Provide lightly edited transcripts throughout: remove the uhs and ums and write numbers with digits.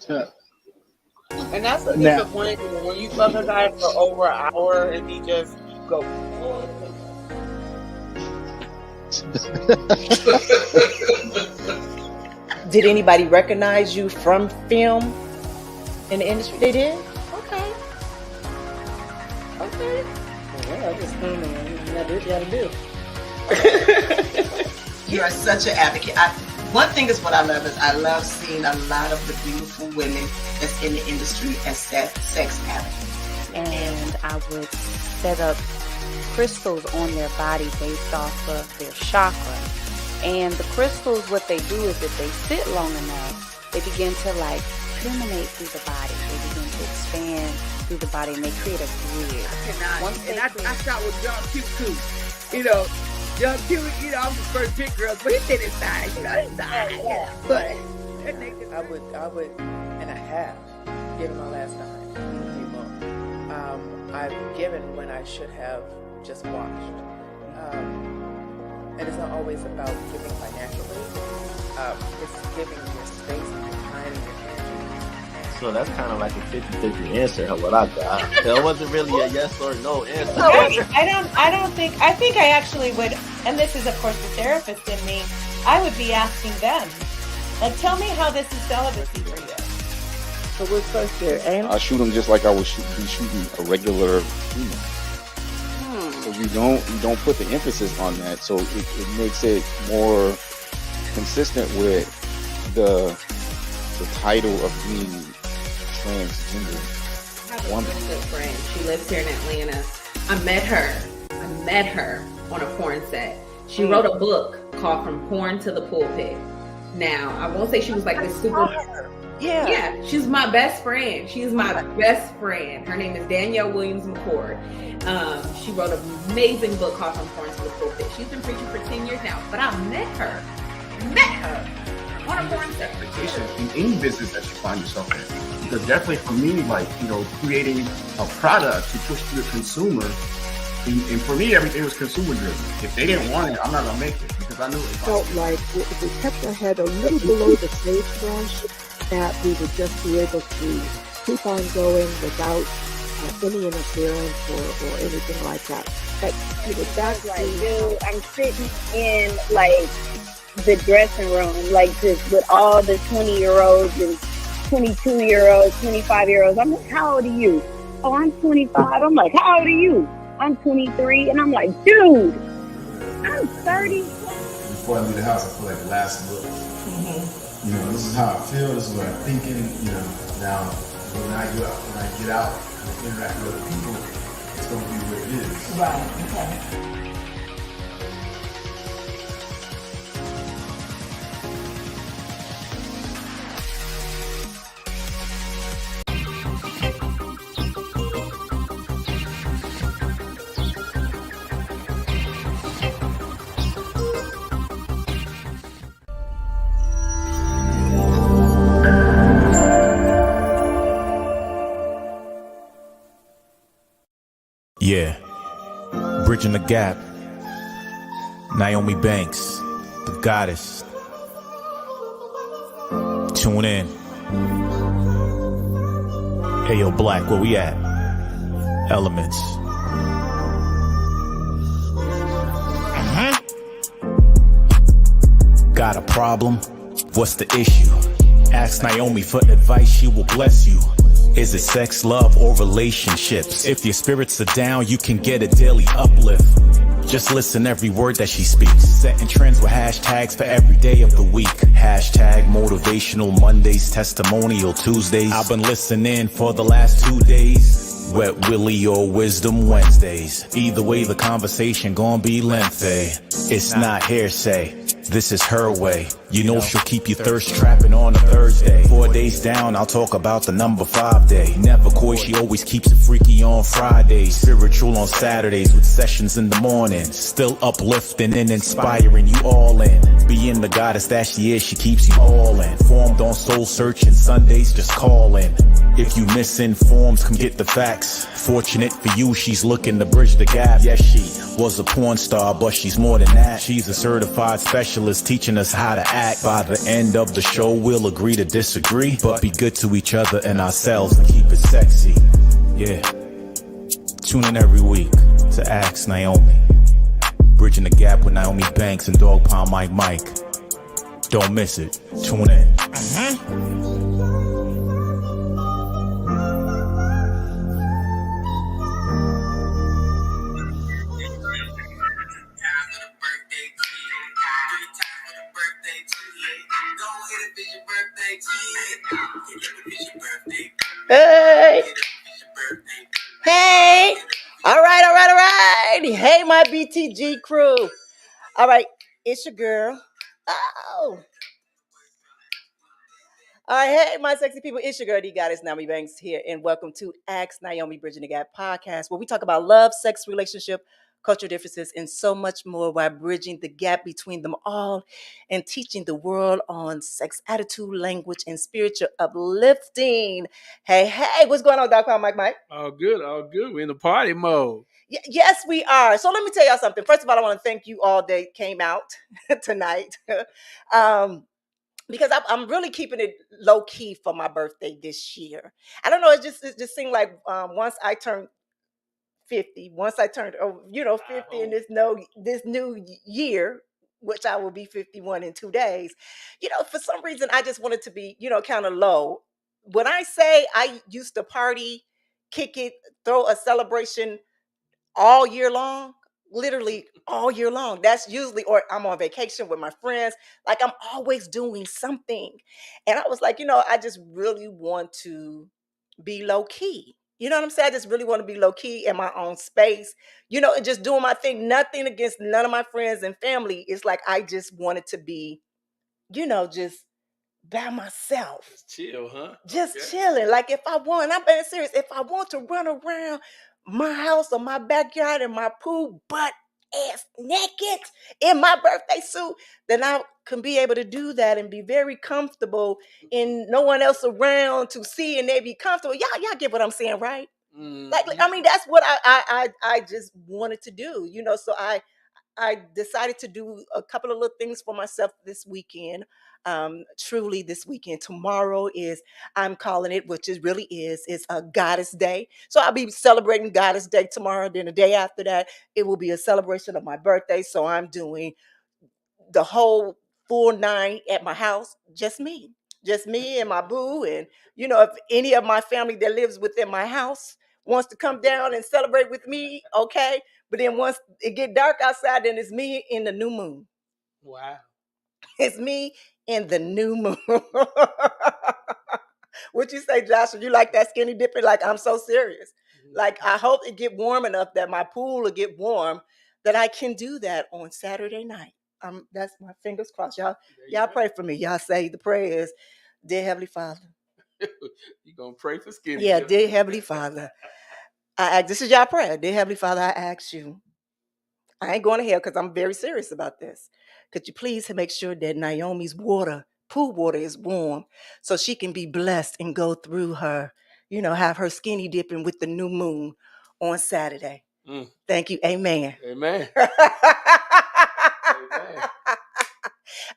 And that's a disappointment when you fuck a guy for over an hour and he just go. Did anybody recognize you from film in the industry? They did? Okay. Well, I just don't know. You gotta do what you gotta do. You are such an advocate. One thing is what I love is I love seeing a lot of the beautiful women that's in the industry as sex advocates. And I would set up crystals on their body based off of their chakra. And the crystals, what they do is if they sit long enough, they begin to like permeate through the body. They begin to expand through the body and they create a grid. I shot with Young Cute too. You know, Young Cute, you know, I'm the first big girl, but he did inside, you know, inside. Yeah. But I would, and I have given my last dime to people. I've given when I should have just watched. And it's not always about giving financially. It's giving your space and your time and your energy. So that's kind of like a 50-50 answer, what I got. That wasn't really a yes or no answer. I think I actually would, and this is of course the therapist in me, I would be asking them, like, tell me how this is celibacy for you. So what's first there, Anna? I shoot them just like I would be shooting a regular human. So you don't put the emphasis on that, so it makes it more consistent with the title of being transgender. I have a really good friend. She lives here in Atlanta. I met her on a porn set. She wrote a book called From Porn to the Pulpit. Now, I won't say she was like this super... Yeah, she's my best friend. She's my best friend. Her name is Danielle Williams McCord. She wrote an amazing book called From Porn to the Pulpit. She's been preaching for 10 years now, but I met her on a porn set. In any business that you find yourself in. Because definitely for me, like, you know, creating a product to push to the consumer, and for me, everything was consumer driven. If they didn't want it, I'm not gonna make it because I knew it. Felt like if we kept our head a little below the sagebrush, that we would just be able to keep on going without any interference or anything like that. But that's right, dude. I'm sitting in like the dressing room, like just with all the 20-year-olds and 22-year-olds, 25-year-olds. I'm like, how old are you? Oh, I'm 25. I'm like, how old are you? I'm 23. And I'm like, dude, I'm 30. Before I leave the house, I feel like the last look. You know, this is how I feel, this is what I'm thinking, you know. Now, when I get out and interact with other people, it's going to be what it is. Right, okay. Yeah, bridging the gap. Nyomi Banks, the goddess. Tune in. Hey yo, Black, where we at? Elements. Got a problem? What's the issue? Ask Nyomi for advice, she will bless you. Is it sex, love, or relationships? If your spirits are down, you can get a daily uplift. Just listen every word that she speaks. Setting trends with hashtags for every day of the week. Hashtag motivational Mondays, testimonial Tuesdays. I've been listening for the last 2 days. Wet Willie or Wisdom Wednesdays. Either way, the conversation gon' be lengthy. It's not hearsay. This is her way. You know she'll keep you thirst trapping on a Thursday. 4 days down, I'll talk about the number 5 day. Never coy, she always keeps it freaky on Fridays. Spiritual on Saturdays with sessions in the morning. Still uplifting and inspiring you all in. Being the goddess that she is, she keeps you all in. Formed on soul searching Sundays, just call in. If you misinformed, come get the facts. Fortunate for you, she's looking to bridge the gap. Yes, she was a porn star, but she's more than that. She's a certified specialist teaching us how to act. act. By the end of the show, we'll agree to disagree, but be good to each other and ourselves and keep it sexy. Yeah. Tune in every week to Ask Naomi. Bridging the Gap with Naomi Banks and Dog Pound Mike. Don't miss it. Tune in. Hey. Hey. All right. Hey, my BTG crew. All right. It's your girl. Oh. All right, hey, my sexy people, it's your girl, D Goddess Naomi Banks here, and welcome to Ask Naomi Bridging the Gap podcast, where we talk about love, sex, relationship, cultural differences, and so much more while bridging the gap between them all and teaching the world on sex, attitude, language, and spiritual uplifting. Hey, what's going on, Doc Pound Mike? All good. We're in the party mode. Yes, we are. So let me tell y'all something. First of all, I want to thank you all that came out tonight. Because I'm really keeping it low key for my birthday this year. I don't know. It just seemed like once I turned 50, 50 in this new year, which I will be 51 in 2 days. For some reason I just wanted to be kind of low. When I say I used to party, kick it, throw a celebration all year long, literally all year long. That's usually, or I'm on vacation with my friends. Like I'm always doing something. And I was like, I just really want to be low key. You know what I'm saying? I just really want to be low key in my own space, and just doing my thing. Nothing against none of my friends and family. It's like I just wanted to be, just by myself. Just chill, huh? Just chilling. Like if I want, I'm being serious. If I want to run around my house or my backyard in my pool, butt ass naked in my birthday suit, then I can be able to do that and be very comfortable and no one else around to see and they be comfortable. Y'all get what I'm saying, right? Mm-hmm. Like I mean, that's what I just wanted to do, So I decided to do a couple of little things for myself this weekend. Truly this weekend. Tomorrow is, I'm calling it, which it really is a Goddess Day. So I'll be celebrating Goddess Day tomorrow. Then the day after that, it will be a celebration of my birthday. So I'm doing the whole full 9 at my house, just me and my boo. And, if any of my family that lives within my house wants to come down and celebrate with me, okay. But then once it get dark outside, then it's me in the new moon. Wow. It's me in the new moon. What you say, Joshua? You like that skinny dipping? Like, I'm so serious. Like, I hope it get warm enough that my pool will get warm that I can do that on Saturday night. That's my fingers crossed. Y'all pray for me. Y'all say the prayers. Dear Heavenly Father. You gonna pray for skinny? Yeah, dear Heavenly Father. This is y'all prayer. Dear Heavenly Father, I ask you. I ain't going to hell because I'm very serious about this. Could you please make sure that Naomi's pool water is warm so she can be blessed and go through her, have her skinny dipping with the new moon on Saturday. Thank you. Amen. Amen.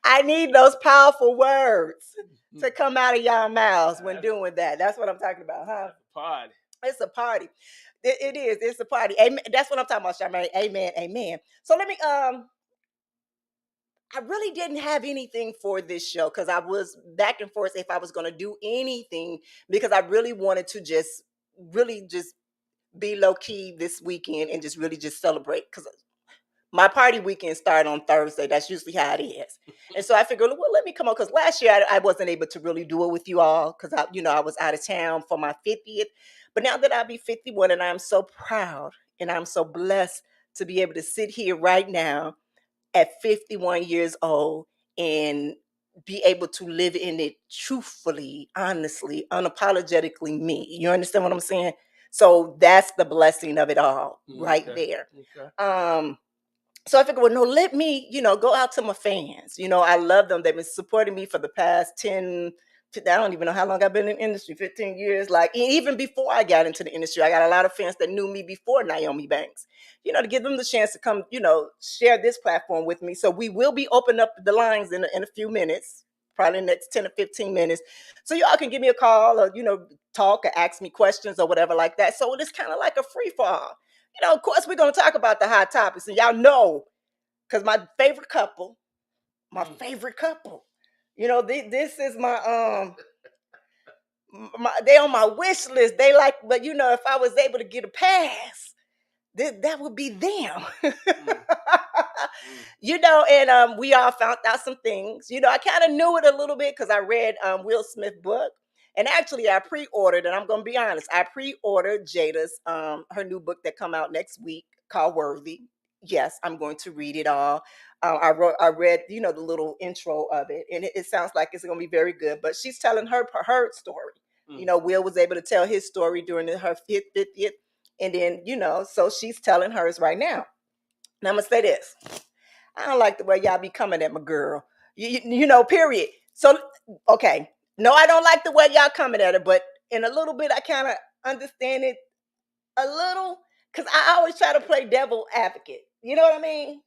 I need those powerful words to come out of y'all mouths when doing that. That's what I'm talking about, huh? Party. It's a party. It is. It's a party. Amen. That's what I'm talking about, Charmaine. Amen. So let me I really didn't have anything for this show because I was back and forth if I was going to do anything because I really wanted to just be low key this weekend and just really just celebrate because my party weekend started on Thursday. That's usually how it is. And so I figured, well, let me come on because last year I wasn't able to really do it with you all because I was out of town for my 50th. But now that I'll be 51 and I'm so proud and I'm so blessed to be able to sit here right now at 51 years old and be able to live in it truthfully, honestly, unapologetically me. You understand what I'm saying? So that's the blessing of it all right there. Okay. So I figured, well, no, let me, go out to my fans. I love them. They've been supporting me for the past 10 I don't even know how long I've been in the industry, 15 years. Like even before I got into the industry, I got a lot of fans that knew me before Nyomi Banks, to give them the chance to come, share this platform with me. So we will be opening up the lines in a few minutes, probably the next 10 or 15 minutes. So y'all can give me a call or, talk or ask me questions or whatever like that. So it's kind of like a free for all. Of course, we're going to talk about the hot topics, and y'all know, because my favorite couple, this is they on my wish list. They like, but if I was able to get a pass, that would be them. And we all found out some things. I kind of knew it a little bit because I read Will Smith's book. And actually I pre-ordered, and I'm gonna be honest, I pre-ordered Jada's her new book that come out next week called Worthy. Yes, I'm going to read it all. I read, the little intro of it, and it sounds like it's gonna be very good. But she's telling her story. Will was able to tell his story during her 50th, and then so she's telling hers right now. Now I'm gonna say this: I don't like the way y'all be coming at my girl. Period. So okay, no, I don't like the way y'all coming at her, but in a little bit, I kind of understand it a little, because I always try to play devil advocate. You know what I mean?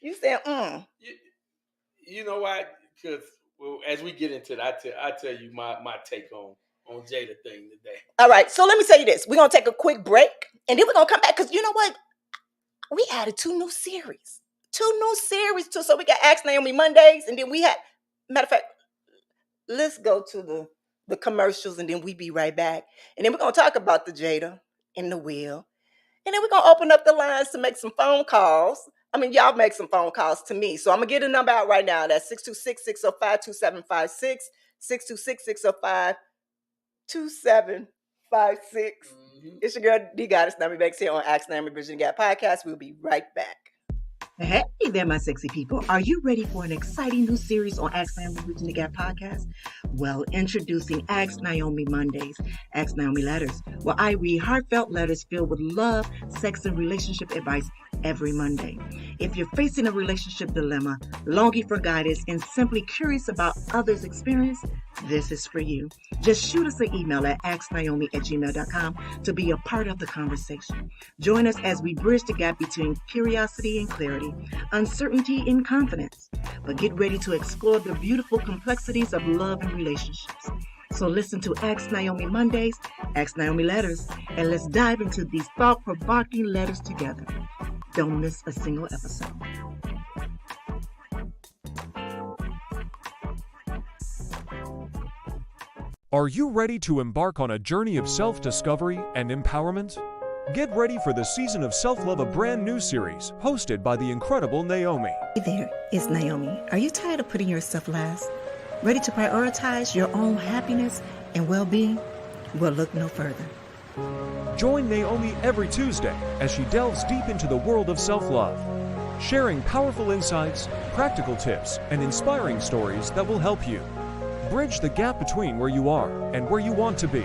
You saying, You know why? Because as we get into it, I tell you my take on Jada thing today. All right, so let me tell you this. We're gonna take a quick break, and then we're gonna come back, because you know what? We added 2 new series. Too. So we got Ask Nyomi Mondays, and then we had, matter of fact, let's go to the commercials, and then we be right back. And then we're gonna talk about the Jada and the Will. And then we're gonna open up the lines to make some phone calls. I mean, y'all make some phone calls to me. So I'm gonna get a number out right now. That's 626-605-2756, 626-605-2756. It's your girl, D Goddess Nyomi Banks here on Ask Nyomi Bridging the Gap Podcast. We'll be right back. Hey there, my sexy people. Are you ready for an exciting new series on Ask Nyomi Bridging the Gap Podcast? Well, introducing Ask Nyomi Mondays, Ask Nyomi Letters, where I read heartfelt letters filled with love, sex, and relationship advice every Monday. If you're facing a relationship dilemma, longing for guidance, and simply curious about others' experience, this is for you. Just shoot us an email at asknyomi@gmail.com to be a part of the conversation. Join us as we bridge the gap between curiosity and clarity, uncertainty and confidence. But get ready to explore the beautiful complexities of love and relationships. So listen to Ask Nyomi Mondays, Ask Nyomi Letters, and let's dive into these thought-provoking letters together. Don't miss a single episode. Are you ready to embark on a journey of self-discovery and empowerment? Get ready for the Season of Self-Love, a brand new series hosted by the incredible Nyomi. Hey there, it's Nyomi. Are you tired of putting yourself last? Ready to prioritize your own happiness and well-being? Well, look no further. Join Nyomi every Tuesday as she delves deep into the world of self-love, sharing powerful insights, practical tips, and inspiring stories that will help you bridge the gap between where you are and where you want to be.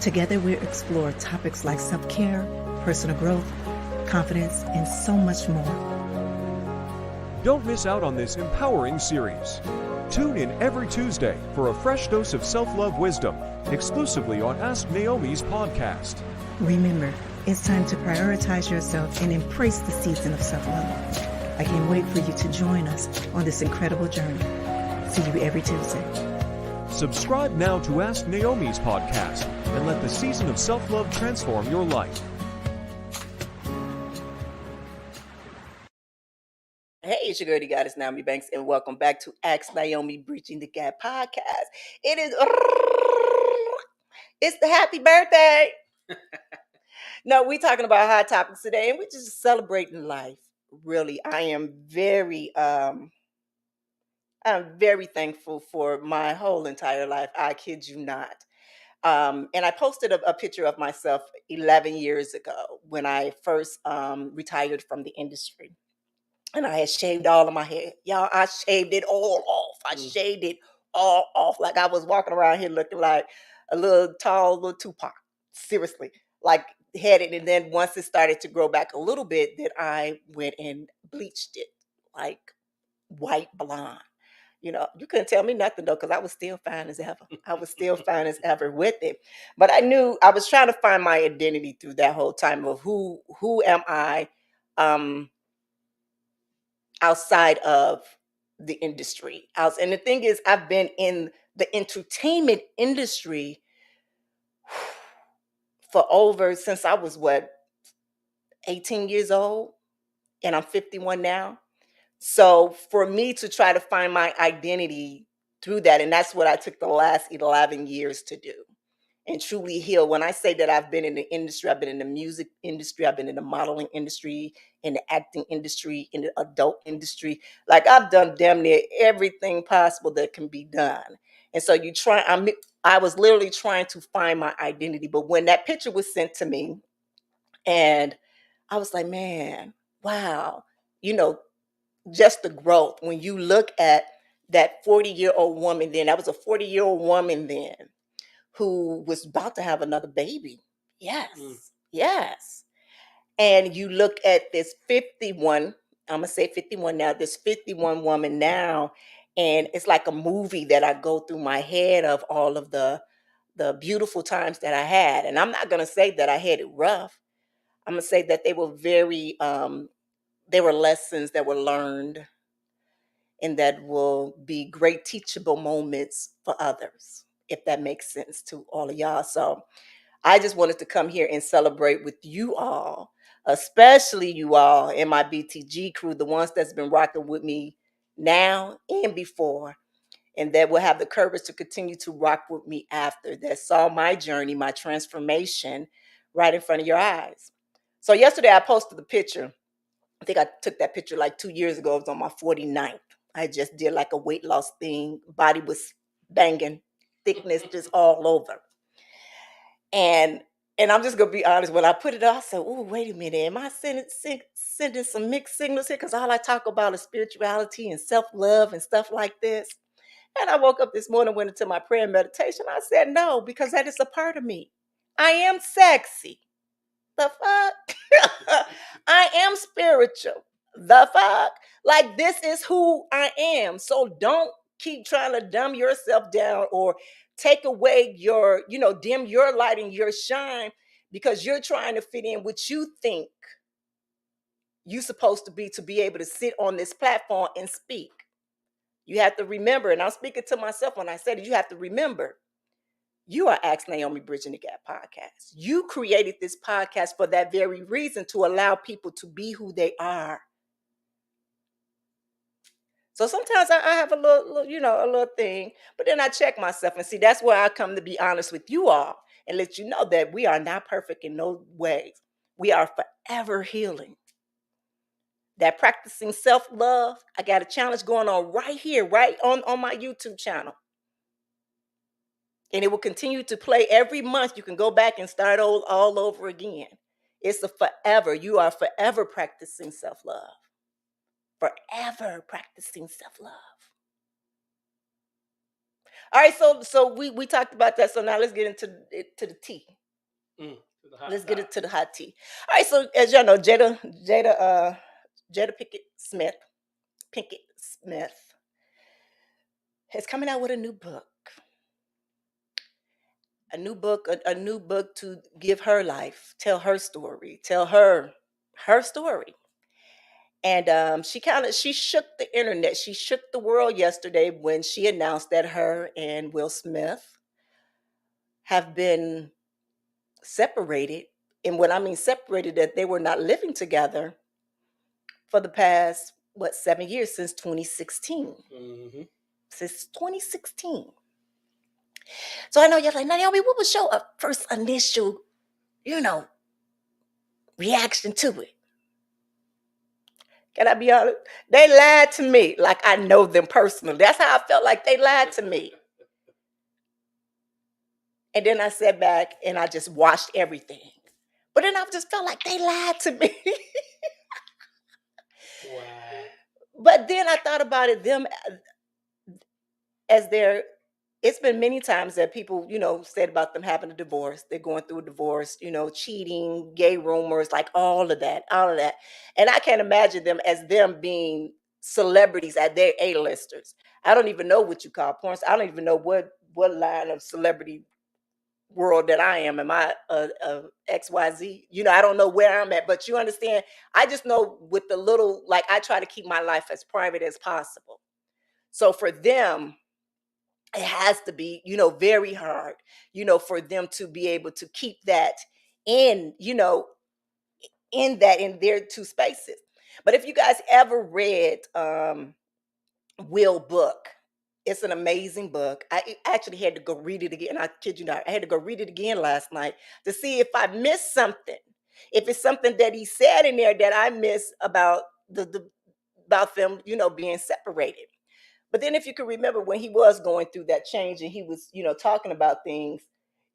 Together, we'll explore topics like self-care, personal growth, confidence, and so much more. Don't miss out on this empowering series. Tune in every Tuesday for a fresh dose of self-love wisdom, exclusively on Ask Nyomi's podcast. Remember, it's time to prioritize yourself and embrace the season of self-love. I can't wait for you to join us on this incredible journey. See you every Tuesday. Subscribe now to Ask Nyomi's podcast and let the season of self-love transform your life. Hey, it's your girl, the Goddess Nyomi Banks, and welcome back to Ask Nyomi Bridging the Gap Podcast. It's the happy birthday. No, we're talking about hot topics today, and we're just celebrating life. Really, I'm very thankful for my whole entire life. I kid you not. And I posted a picture of myself 11 years ago when I first retired from the industry. And I had shaved all of my hair. Y'all, I shaved it all off. I shaved it all off. Like I was walking around here looking like a little Tupac. Seriously. Like had it. And then once it started to grow back a little bit, then I went and bleached it like white blonde. You couldn't tell me nothing though, because I was still fine as ever. I was still fine as ever with it. But I knew I was trying to find my identity through that whole time of who am I outside of the industry. And the thing is, I've been in the entertainment industry for over since I was 18 years old, and I'm 51 now. So for me to try to find my identity through that, and that's what I took the last 11 years to do and truly heal. When I say that I've been in the industry, I've been in the music industry, I've been in the modeling industry, in the acting industry, in the adult industry. Like I've done damn near everything possible that can be done. And so I was literally trying to find my identity. But when that picture was sent to me, and I was like, man, wow, you know, just the growth. When you look at that 40-year-old woman then, that was a 40-year-old woman then who was about to have another baby. Yes, yes. And you look at this 51, I'm going to say 51 now, this 51 woman now, and it's like a movie that I go through my head of all of the beautiful times that I had. And I'm not going to say that I had it rough. I'm going to say that they were they were lessons that were learned and that will be great teachable moments for others, if that makes sense to all of y'all. So I just wanted to come here and celebrate with you all, especially you all in my BTG crew, the ones that's been rocking with me now and before, and that will have the courage to continue to rock with me after, that saw my journey, my transformation right in front of your eyes. So yesterday I posted the picture. I think I took that picture like 2 years ago. It was on my 49th. I just did like a weight loss thing. Body was banging, thickness just all over. And I'm just gonna be honest. When I put it up, I said, "Oh, wait a minute. Am I sending some mixed signals here? Because all I talk about is spirituality and self-love and stuff like this." And I woke up this morning, went into my prayer and meditation. I said, "No, because that is a part of me. I am sexy. The fuck? I am spiritual. The fuck? Like, this is who I am. So don't keep trying to dumb yourself down or take away dim your light and your shine because you're trying to fit in what you think you're supposed to be able to sit on this platform and speak. You have to remember, and I'm speaking to myself when I said it, you have to remember, you are Ask Naomi Bridging the Gap podcast. You created this podcast for that very reason, to allow people to be who they are. So sometimes I have a little thing, but then I check myself and see that's where I come to be honest with you all and let you know that we are not perfect in no ways. We are forever healing. That practicing self-love, I got a challenge going on right here, right on my YouTube channel. And it will continue to play every month. You can go back and start all over again. It's a forever. You are forever practicing self-love. Forever practicing self-love. All right, so we talked about that. So now let's get into the tea. Let's get into the hot tea. All right, so as y'all know, Jada Pinkett Smith is coming out with a new book. A new book to give her life, tell her story, tell her story. And she shook the internet. She shook the world yesterday when she announced that her and Will Smith have been separated. And when I mean separated, that they were not living together for the past, 7 years, since 2016. Mm-hmm. Since 2016. So I know you're like, Naomi, what was your first initial, reaction to it? Can I be honest? They lied to me like I know them personally. That's how I felt, like they lied to me. And then I sat back and I just watched everything. But then I just felt like they lied to me. Wow. But then I thought about it, them as their, it's been many times that people, said about them having a divorce. They're going through a divorce, cheating, gay rumors, like all of that. And I can't imagine them as them being celebrities at their A-listers. I don't even know what you call porn. I don't even know what line of celebrity world that I am. Am I XYZ? You know, I don't know where I'm at, but you understand. I just know with the little, like, I try to keep my life as private as possible. So for them, it has to be, you know, very hard, you know, for them to be able to keep that in, you know, in their two spaces. But if you guys ever read Will book, it's an amazing book. I actually had to go read it again. I kid you not, I had to go read it again last night to see if I missed something, if it's something that he said in there that I missed about about them, you know, being separated. But then if you can remember when he was going through that change and he was, you know, talking about things,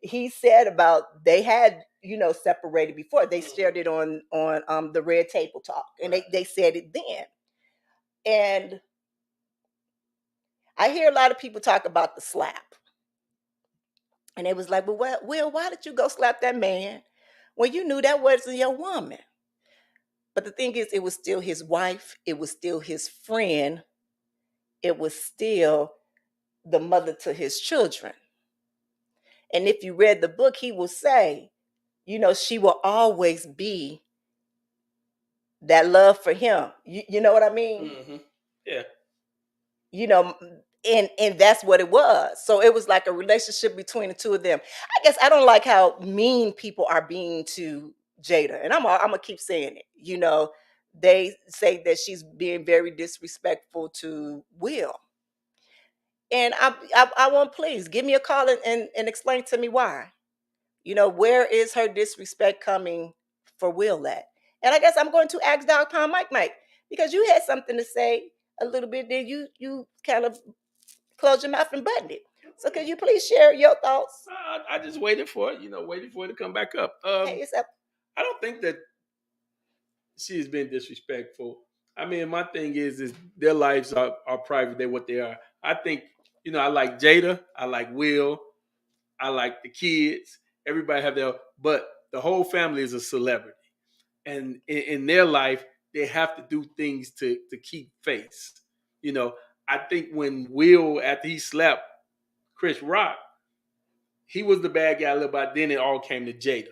he said about they had, you know, separated before. They shared it on the Red Table Talk, and they said it then. And I hear a lot of people talk about the slap. And it was like, well, Will, why did you go slap that man when you knew that wasn't your woman? But the thing is, it was still his wife. It was still his friend. It was still the mother to his children. And if you read the book, he will say, you know, she will always be that love for him. You know what I mean? Mm-hmm. Yeah. You know, and that's what it was. So it was like a relationship between the two of them. I guess I don't like how mean people are being to Jada, and I'm gonna keep saying it. You know, they say that she's being very disrespectful to Will, and I want, please give me a call and explain to me why. You know, where is her disrespect coming for Will at? And I guess I'm going to ask Dog Pound Mike, because you had something to say a little bit, then you kind of close your mouth and button it. So could you please share your thoughts? I just waited for it, waiting for it to come back up. Hey, it's up. I don't think that she has been disrespectful. I mean, my thing is their lives are private. They're what they are. I think, I like Jada. I like Will. I like the kids. Everybody have their, but the whole family is a celebrity. And in their life, they have to do things to keep face. I think when Will, after he slapped Chris Rock, he was the bad guy a little bit. Then it all came to Jada,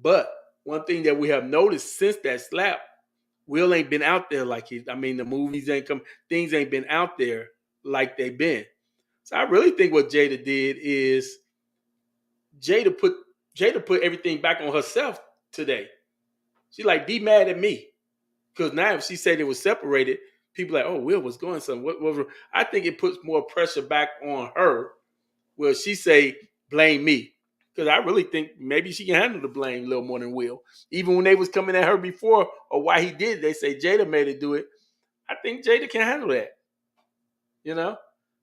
But one thing that we have noticed since that slap, Will ain't been out there like the movies ain't come, things ain't been out there like they've been. So I really think what Jada did is Jada put everything back on herself today. She like, be mad at me. Because now if she said it was separated, people like, oh, Will was going something. What? I think it puts more pressure back on her. Well, she say, blame me. Because I really think maybe she can handle the blame a little more than Will. Even when they was coming at her before or why he did, they say Jada made her do it. I think Jada can handle that.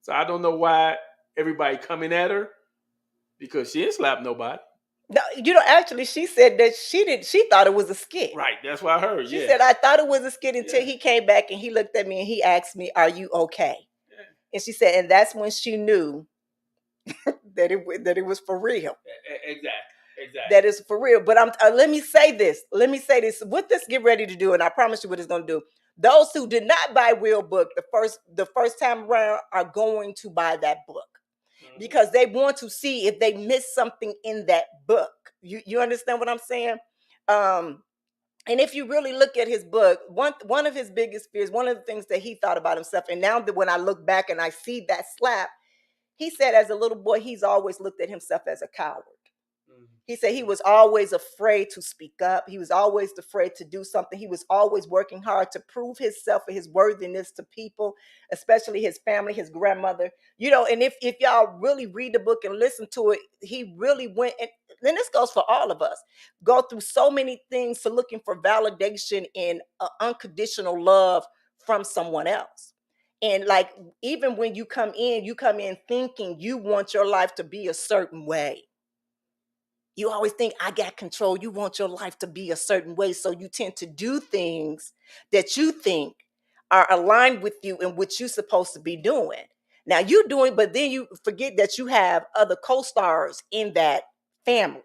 So I don't know why everybody coming at her, because she didn't slap nobody. No, actually, she said that she thought it was a skit. Right, that's what I heard. She said, I thought it was a skit until he came back and he looked at me and he asked me, are you okay? Yeah. And she said, and that's when she knew that it was for real. Exactly. That is for real. But let me say this. What this get ready to do, and I promise you what it's going to do. Those who did not buy Will book the first time around are going to buy that book, because they want to see if they missed something in that book. You understand what I'm saying? And if you really look at his book, one of his biggest fears, one of the things that he thought about himself, and now that when I look back and I see that slap, he said as a little boy, he's always looked at himself as a coward. He said he was always afraid to speak up. He was always afraid to do something. He was always working hard to prove himself and his worthiness to people, especially his family, his grandmother. And if y'all really read the book and listen to it, he really went, and then this goes for all of us, go through so many things to looking for validation and unconditional love from someone else. And like, even when you come in thinking you want your life to be a certain way. You always think, I got control. You want your life to be a certain way. So you tend to do things that you think are aligned with you and what you're supposed to be doing. Now you're doing, but then you forget that you have other co-stars in that family.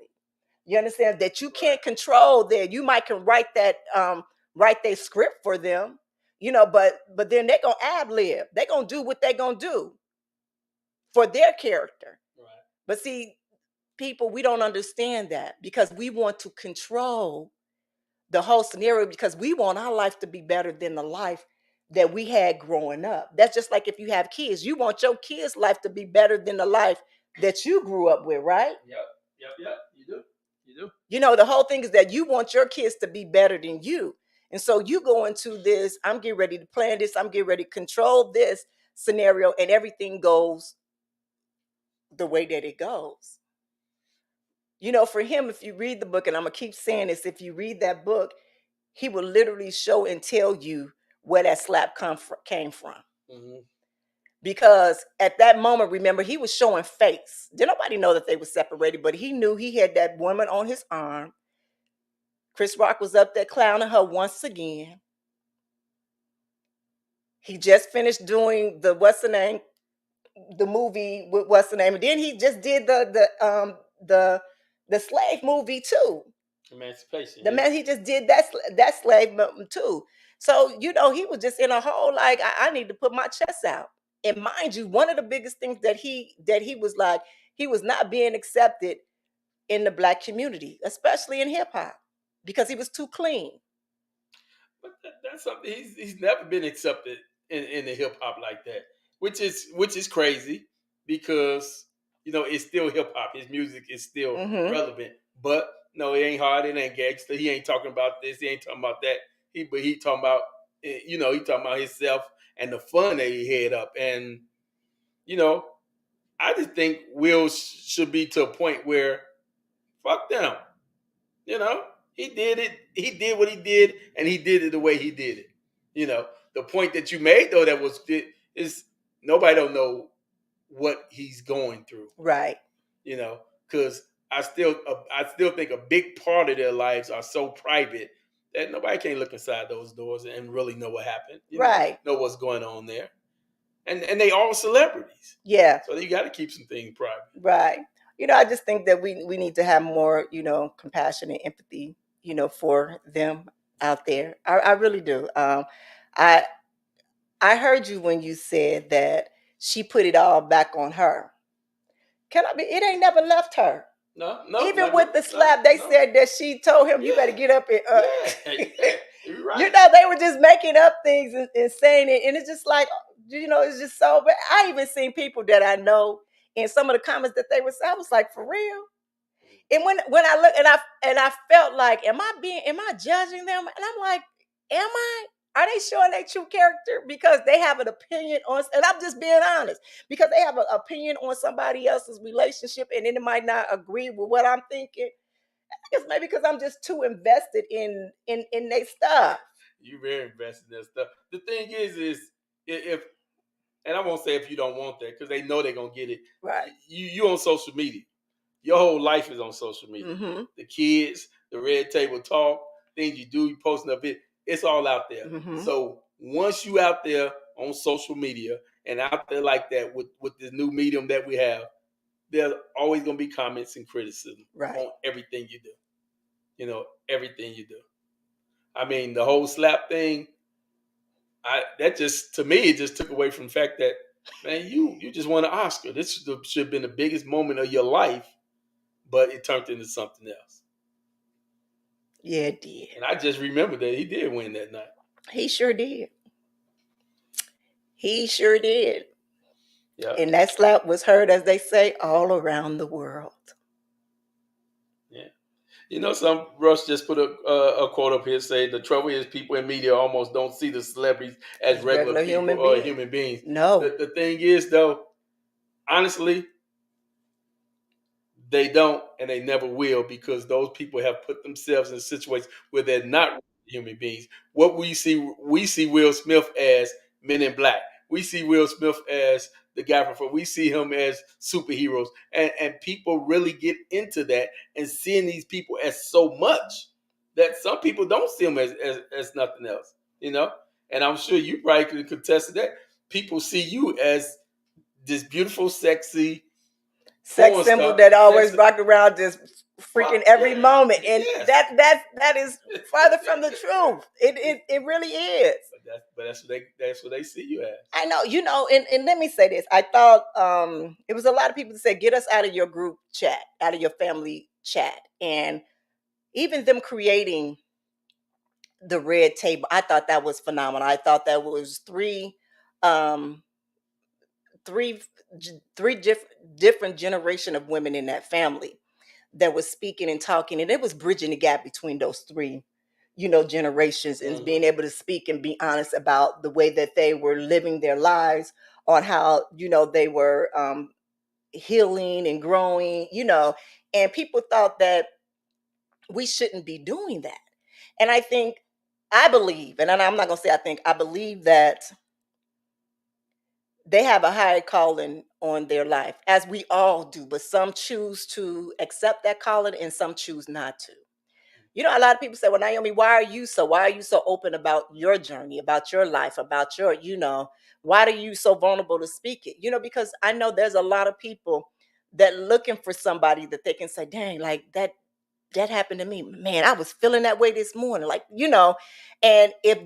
You understand that you can't control that. You might can write that script for them. but then they're gonna ad-lib. They're gonna do what they're gonna do for their character. Right. But see, people, we don't understand that because we want to control the whole scenario because we want our life to be better than the life that we had growing up. That's just like if you have kids, you want your kids' life to be better than the life that you grew up with, right? Yep. You do. The whole thing is that you want your kids to be better than you. And so you go into this, I'm getting ready to plan this, I'm getting ready to control this scenario, and everything goes the way that it goes. For him, if you read the book, and I'm going to keep saying this, if you read that book, he will literally show and tell you where that slap came from. Mm-hmm. Because at that moment, remember, he was showing face. Did nobody know that they were separated, but he knew he had that woman on his arm. Chris Rock was up there clowning her once again. He just finished doing the movie with what's the name, and then he just did the slave movie too. Emancipation. The man, he just did that slave too. So he was just in a whole like I need to put my chest out. And mind you, one of the biggest things that he was like, he was not being accepted in the Black community, especially in hip hop, because he was too clean. But that's something he's never been accepted in the hip hop like that, which is crazy because it's still hip hop. His music is still relevant, but no, it ain't hard. It ain't gangster. He ain't talking about this. He ain't talking about that. He talking about he talking about himself and the fun that he had up. And I just think Will should be to a point where fuck them. He did it. He did what he did, and he did it the way he did it. The point that you made though is nobody don't know what he's going through, right? Because I still think a big part of their lives are so private that nobody can look inside those doors and really know what happened. Right. Know what's going on there, and they all celebrities. Yeah. So you got to keep some things private. Right. I just think that we need to have more, compassion and empathy, for them out there. I really do. I heard you when you said that she put it all back on her. It ain't never left her. No. Even never, with the slap, they said that she told him, "You better get up and." You're right. They were just making up things and saying it, and it's just like, it's just so bad. I even seen people that I know in some of the comments that they were saying, I was like, for real. And when I look and I felt like, am I judging them? And I'm like, am I? Are they showing their true character? Because they have an opinion on, and I'm just being honest, because they have an opinion on somebody else's relationship, and then it might not agree with what I'm thinking. I think it's maybe because I'm just too invested in their stuff. You very invested in their stuff. The thing is if, and I won't say if you don't want that, because they know they're gonna get it. Right. You on social media. Your whole life is on social media. Mm-hmm. The kids, the red table talk, things you do, you posting up it. It's all out there. Mm-hmm. So once you out there on social media and out there like that with this new medium that we have, there's always going to be comments and criticism on everything you do. Everything you do. I mean, the whole slap thing, that just, to me, it just took away from the fact that, man, you just won an Oscar. This should have been the biggest moment of your life, but it turned into something else. Yeah, it did. And I just remember that he did win that night. He sure did. He sure did. Yeah. And that slap was heard, as they say, all around the world. Yeah. Some Russ just put a quote up here saying the trouble is people in media almost don't see the celebrities as regular people or human beings. No. The thing is, though, honestly, they don't, and they never will, because those people have put themselves in situations where they're not human beings. What we see Will Smith as Men in Black. We see Will Smith as the guy from. We see him as superheroes, and people really get into that and seeing these people as so much that some people don't see them as nothing else. And I'm sure you probably could contest to that. People see you as this beautiful, sexy sex symbol that always rocked around, just freaking every moment, and Yes. that is farther from the truth. It really is. But that's what they see you as. I know, and let me say this. I thought it was a lot of people that said, get us out of your group chat, out of your family chat. And even them creating the red table, I thought that was phenomenal. I thought that was um three different generation of women in that family that was speaking and talking, and it was bridging the gap between those three generations, and being able to speak and be honest about the way that they were living their lives, on how they were healing and growing, and people thought that we shouldn't be doing that. And I believe, and I'm not going to say I believe that they have a higher calling on their life, as we all do, but some choose to accept that calling and some choose not to. A lot of people say, well, Nyomi, why are you so open about your journey, about your life, about your, why are you so vulnerable to speak it? Because I know there's a lot of people that looking for somebody that they can say, dang, like that happened to me. Man, I was feeling that way this morning. Like, and if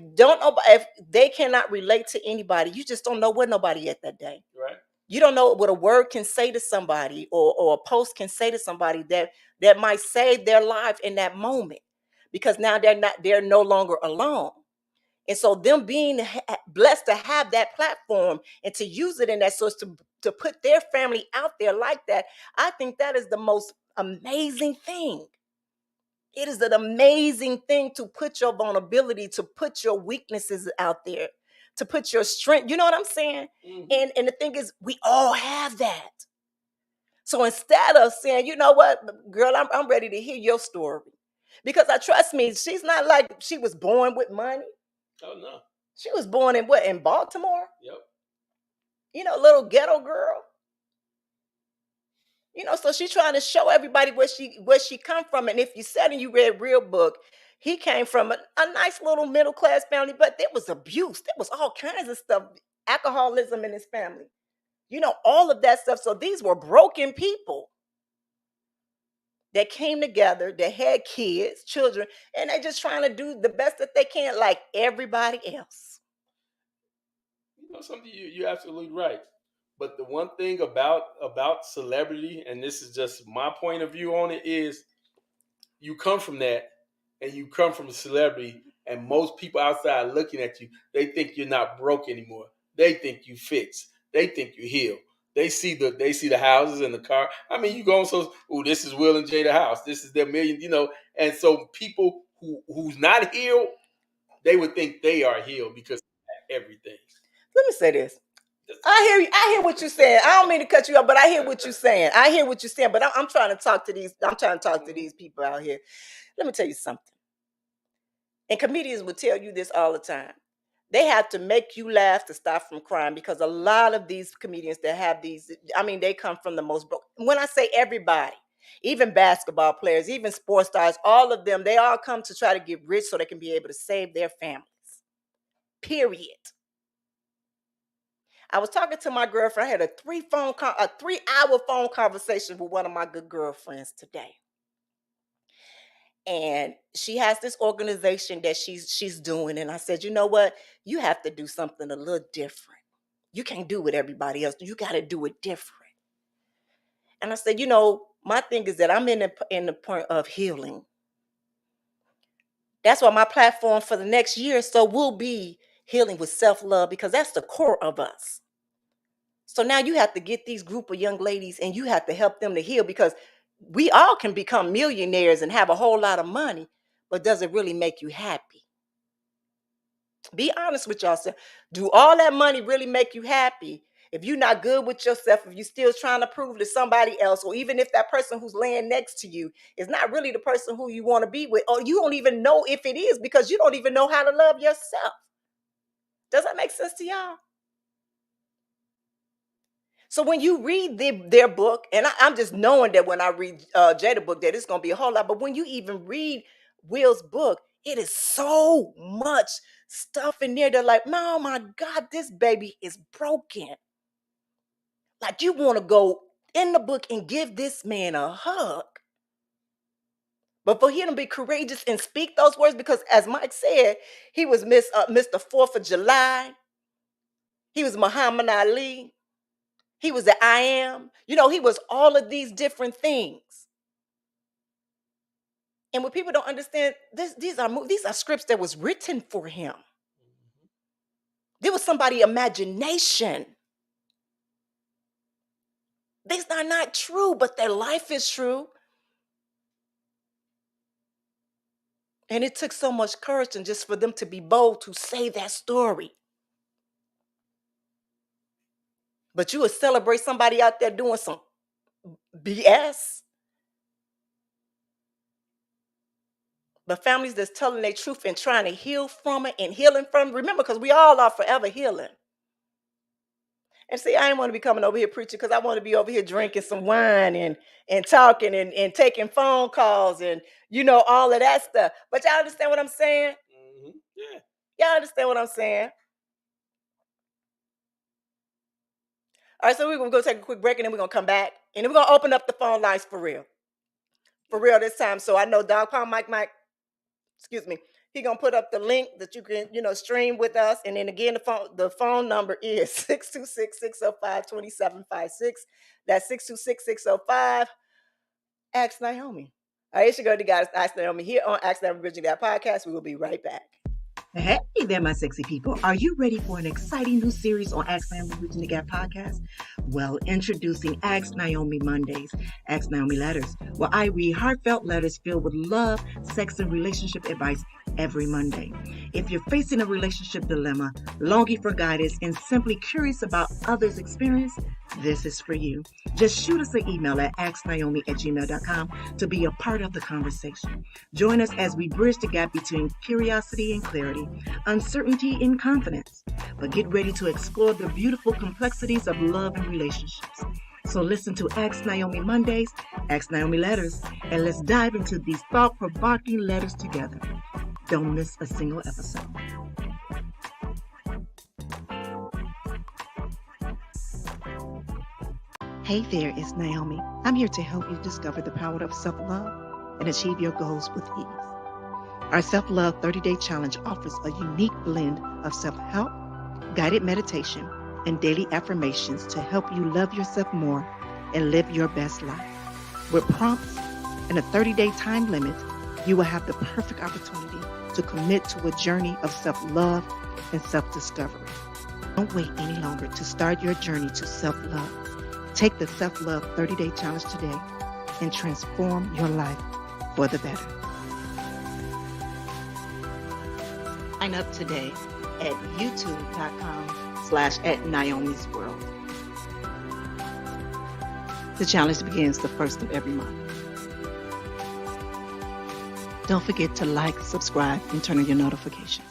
they cannot relate to anybody, you just don't know where nobody at that day. Right. You don't know what a word can say to somebody, or a post can say to somebody that might save their life in that moment, because now they're no longer alone. And so them being blessed to have that platform and to use it in that source to put their family out there like that, I think that is the most amazing thing. It is an amazing thing to put your vulnerability, to put your weaknesses out there, to put your strength. You know what I'm saying? Mm-hmm. And the thing is, we all have that. So instead of saying, you know what, girl, I'm ready to hear your story. Because trust me, she's not like she was born with money. Oh no. She was born in what? In Baltimore? Yep. Little ghetto girl. So she's trying to show everybody where she come from. And if you said and you read Real Book, he came from a nice little middle class family, but there was abuse. There was all kinds of stuff, alcoholism in his family. All of that stuff. So these were broken people that came together, that had kids, children, and they just trying to do the best that they can, like everybody else. Something you're absolutely right. But the one thing about celebrity, and this is just my point of view on it, is you come from that, and you come from a celebrity, and most people outside looking at you, they think you're not broke anymore. They think you fixed. They think you healed. They see the houses and the car. I mean, you go on this is Will and Jada house. This is their million, And so people who's not healed, they would think they are healed because of everything. Let me say this. I hear what you're saying. I don't mean to cut you off, but I hear what you're saying. But I'm trying to talk to these people out here. Let me tell you something. And comedians will tell you this all the time. They have to make you laugh to stop from crying, because a lot of these comedians that have these, they come from the most broke. When I say everybody, even basketball players, even sports stars, all of them, they all come to try to get rich so they can be able to save their families. Period. I was talking to my girlfriend. I had a 3-hour phone conversation with one of my good girlfriends today. And she has this organization that she's doing. And I said, you know what? You have to do something a little different. You can't do what everybody else do. You got to do it different. And I said, my thing is that I'm in the point of healing. That's why my platform for the next year or so will be healing with self-love, because that's the core of us. So now you have to get these group of young ladies and you have to help them to heal, because we all can become millionaires and have a whole lot of money, but does it really make you happy? Be honest with yourself. Do all that money really make you happy? If you're not good with yourself, if you're still trying to prove to somebody else, or even if that person who's laying next to you is not really the person who you want to be with, or you don't even know if it is, because you don't even know how to love yourself. Does that make sense to y'all? So when you read their book, and I'm just knowing that when I read Jada book, that it's going to be a whole lot. But when you even read Will's book, it is so much stuff in there that, like, oh my God, this baby is broken. Like, you want to go in the book and give this man a hug. But for him to be courageous and speak those words, because as Mike said, he was Mr. 4th of July. He was Muhammad Ali. He was the I am. He was all of these different things. And what people don't understand, these are scripts that was written for him. There was somebody's imagination. These are not true, but their life is true. And it took so much courage and just for them to be bold to say that story. But you would celebrate somebody out there doing some BS. But families that's telling their truth and trying to heal from it and healing from it. Remember, because we all are forever healing. And see, I ain't want to be coming over here preaching because I want to be over here drinking some wine and talking and taking phone calls and all of that stuff. But y'all understand what I'm saying? Mm-hmm. Yeah. Y'all understand what I'm saying? All right, so we're going to go take a quick break and then we're going to come back. And then we're going to open up the phone lines for real. For real this time. So I know Dog Pound Mike, excuse me, he going to put up the link that you can, stream with us. And then again, the phone number is 626-605-2756. That's 626-605. Ask Naomi. All right, it's your girl, the goddess, Ask Naomi, here on Ask Naomi Bridging That podcast. We will be right back. Hey there, my sexy people. Are you ready for an exciting new series on Ask Naomi Bridging the Gap podcast? Well, introducing Ask Naomi Mondays, Ask Naomi Letters, where I read heartfelt letters filled with love, sex, and relationship advice every Monday. If you're facing a relationship dilemma, longing for guidance, and simply curious about others' experience, this is for you. Just shoot us an email at asknaomi@gmail.com to be a part of the conversation. Join us as we bridge the gap between curiosity and clarity, uncertainty and confidence. But get ready to explore the beautiful complexities of love and relationships. So listen to Ask Naomi Mondays, Ask Naomi Letters, and let's dive into these thought-provoking letters together. Don't miss a single episode. Hey there, it's Naomi. I'm here to help you discover the power of self-love and achieve your goals with ease. Our Self-Love 30-Day Challenge offers a unique blend of self-help, guided meditation, and daily affirmations to help you love yourself more and live your best life. With prompts and a 30-day time limit, you will have the perfect opportunity to commit to a journey of self-love and self-discovery. Don't wait any longer to start your journey to self-love. Take the Self-Love 30-Day Challenge today and transform your life for the better. Sign up today at youtube.com/@Naomi'sWorld. The challenge begins the first of every month. Don't forget to like, subscribe, and turn on your notifications.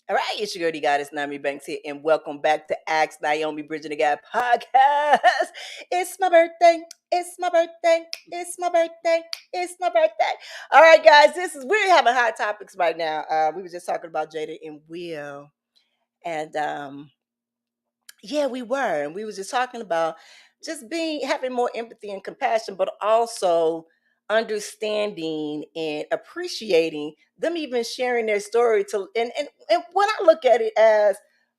All right, it's your girl, the goddess, Naomi Banks here, and welcome back to Ask Naomi Bridging the Gap podcast. It's my birthday. It's my birthday. It's my birthday. It's my birthday. All right, guys, we're having hot topics right now. We were just talking about Jada and Will, and yeah, we were, and we was just talking about just having more empathy and compassion, but also understanding and appreciating them even sharing their story and when I look at it as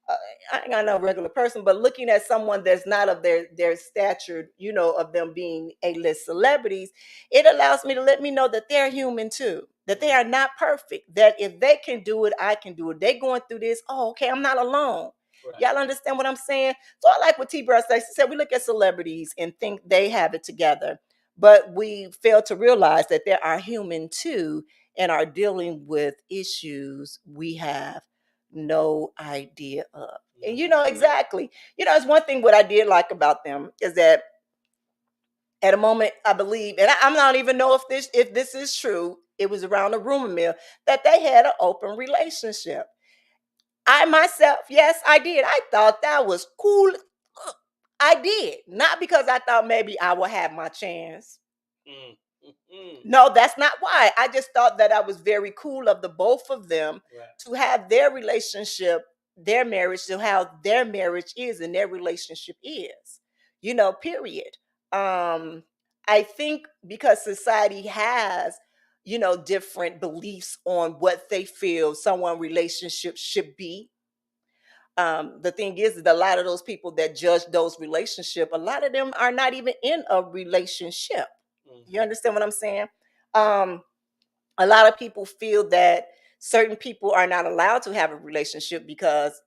I ain't got no regular person, but looking at someone that's not of their stature, of them being A-list celebrities, it allows me to let me know that they're human too, that they are not perfect, that if they can do it, I can do it. They going through this, okay, I'm not alone. Right. Y'all understand what I'm saying? So I like what T-Bird said. We look at celebrities and think they have it together, but we fail to realize that they are human too and are dealing with issues we have no idea of. And exactly. It's one thing what I did like about them is that at a moment, I believe, and I'm not even know if this is true, it was around the rumor mill that they had an open relationship. I myself, yes, I did. I thought that was cool. I did. Not because I thought maybe I would have my chance. No, that's not why. I just thought that I was very cool of the both of them to have their relationship, their marriage, to how their marriage is and their relationship is. Period. I think because society has different beliefs on what they feel someone relationship should be. The thing is that a lot of those people that judge those relationships, a lot of them are not even in a relationship. You understand what I'm saying? A lot of people feel that certain people are not allowed to have a relationship because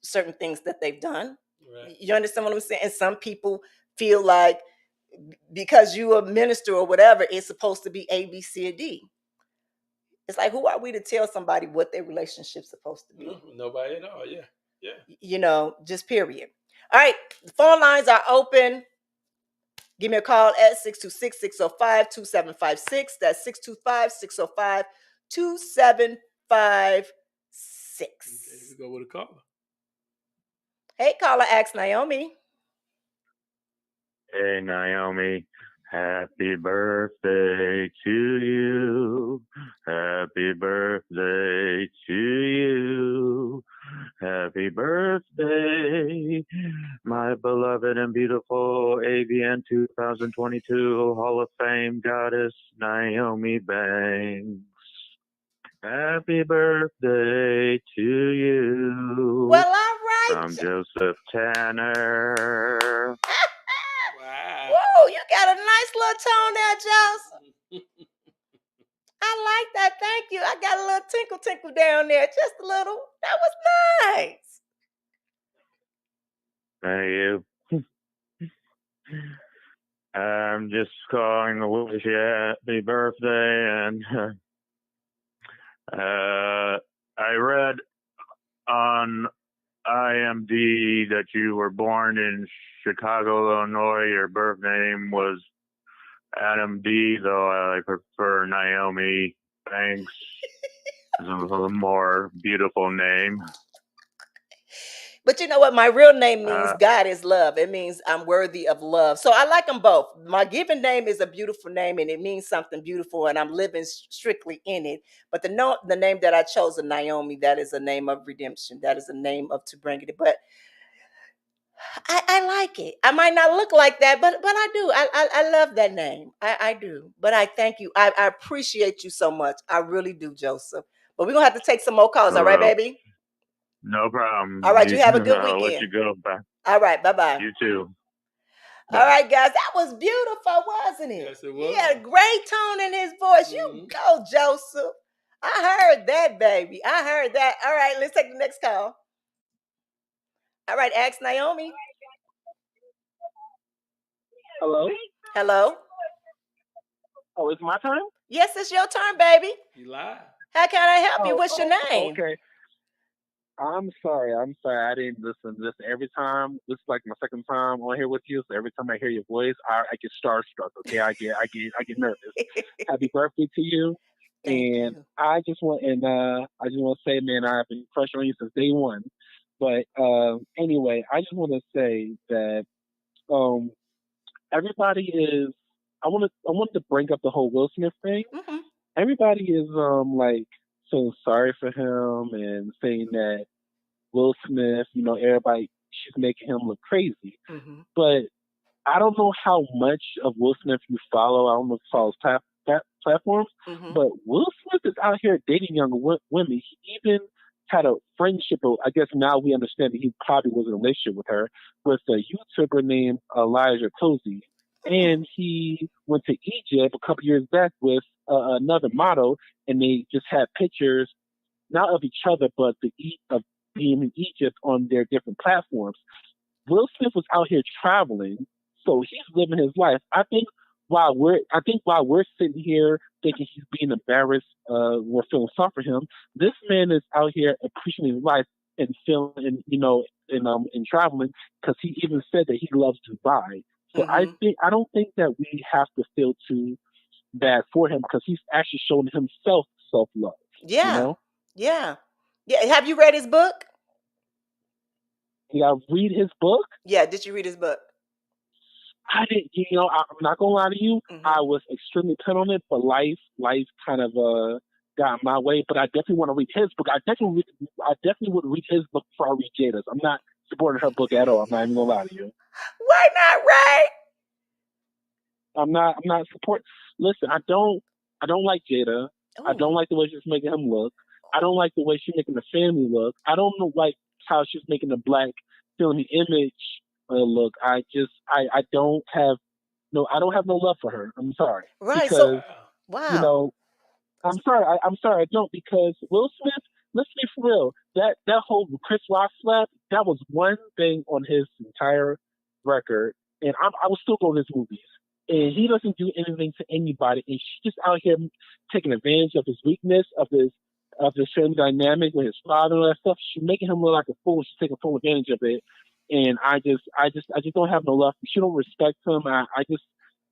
certain things that they've done. Right. You understand what I'm saying? And some people feel like because you a minister or whatever, it's supposed to be A, B, C, or D. It's like, who are we to tell somebody what their relationship's supposed to be? No, nobody at all. Yeah. Yeah. Just period. All right. The phone lines are open. Give me a call at 626-605-2756. That's 625-605-2756. Okay, we go with a caller. Hey, caller, ask Nyomi. Hey, Nyomi. Happy birthday to you. Happy birthday to you. Happy birthday, my beloved and beautiful AVN 2022 Hall of Fame goddess, Nyomi Banks. Happy birthday to you. Well, all right. From Joseph Tanner. Wow. Whoa, you got a nice little tone there, Joseph. I like that. Thank you. I got a little tinkle down there. Just a little. That was nice. Thank you. I'm just calling to wish you happy birthday, and I read on IMD that you were born in Chicago, Illinois. Your birth name was Adam D, though I prefer Nyomi Banks. It's a little more beautiful name. But you know what? My real name means God is love. It means I'm worthy of love. So I like them both. My given name is a beautiful name and it means something beautiful and I'm living strictly in it. But the name that I chose, Nyomi, that is a name of redemption. That is a name of to bring it. But I like it. I might not look like that, but I do. I love that name. I do. But I thank you. I appreciate you so much. I really do, Joseph. But we're going to have to take some more calls. All right, baby? No problem. All right, you have a good I'll let weekend. you go. Bye. All right, bye-bye. You too. All right, guys, that was beautiful, wasn't it? Yes, it was. He had a great tone in his voice. You go, Joseph. I heard that, baby. I heard that. All right, let's take the next call. All right, ask Nyomi. Hello? Hello? Oh, it's my turn? Yes, it's your turn, baby. You lied. How can I help you? What's your name? Okay. I'm sorry. I didn't listen. This every time. This is like my second time on here with you. So every time I hear your voice, I get starstruck. Okay, I get nervous. Happy birthday to you. Thank you. I just want to say, man, I've been crushing on you since day one. But anyway, I just want to say that everybody is. I wanted to bring up the whole Will Smith thing. Mm-hmm. Everybody is like feeling sorry for him and saying that Will Smith, everybody, she's making him look crazy. Mm-hmm. But I don't know how much of Will Smith you follow. I don't know if you follow his platforms. Mm-hmm. But Will Smith is out here dating young women. He even had a friendship. I guess now we understand that he probably was in a relationship with her, with a YouTuber named Elijah Cozy. And he went to Egypt a couple years back with another model, and they just had pictures, not of each other, but of being in Egypt on their different platforms. Will Smith was out here traveling, so he's living his life. I think while we're sitting here thinking he's being embarrassed, we're feeling sorry for him. This man is out here appreciating his life and feeling, and traveling, because he even said that he loves Dubai. So I don't think that we have to feel too bad for him, because he's actually showing himself self-love. Yeah. Yeah. Have you read his book? Did I read his book? Yeah. Did you read his book? I didn't. I'm not gonna lie to you. Mm-hmm. I was extremely pent on it, but life kind of got in my way. But I definitely want to read his book. I definitely would read his book before I read Jada's. I'm not supporting her book at all. I'm not even gonna lie to you. Why not, Ray? I'm not support. Listen, I don't I don't like Jada. I don't Ooh. like the way she's making him look. I don't like the way she's making the family look. I don't like how she's making the black film image look. I don't have I don't have no love for her. I'm sorry Right. So, because you wow. know I'm sorry. I'm sorry. I don't because Will Smith. Let's be for real. That whole Chris Rock slap. That was one thing on his entire record, and I will still go to his movies. And he doesn't do anything to anybody, and she's just out here taking advantage of his weakness, of his family dynamic with his father and all that stuff. She's making him look like a fool. She's taking full advantage of it, and I just don't have no love. She don't respect him. I just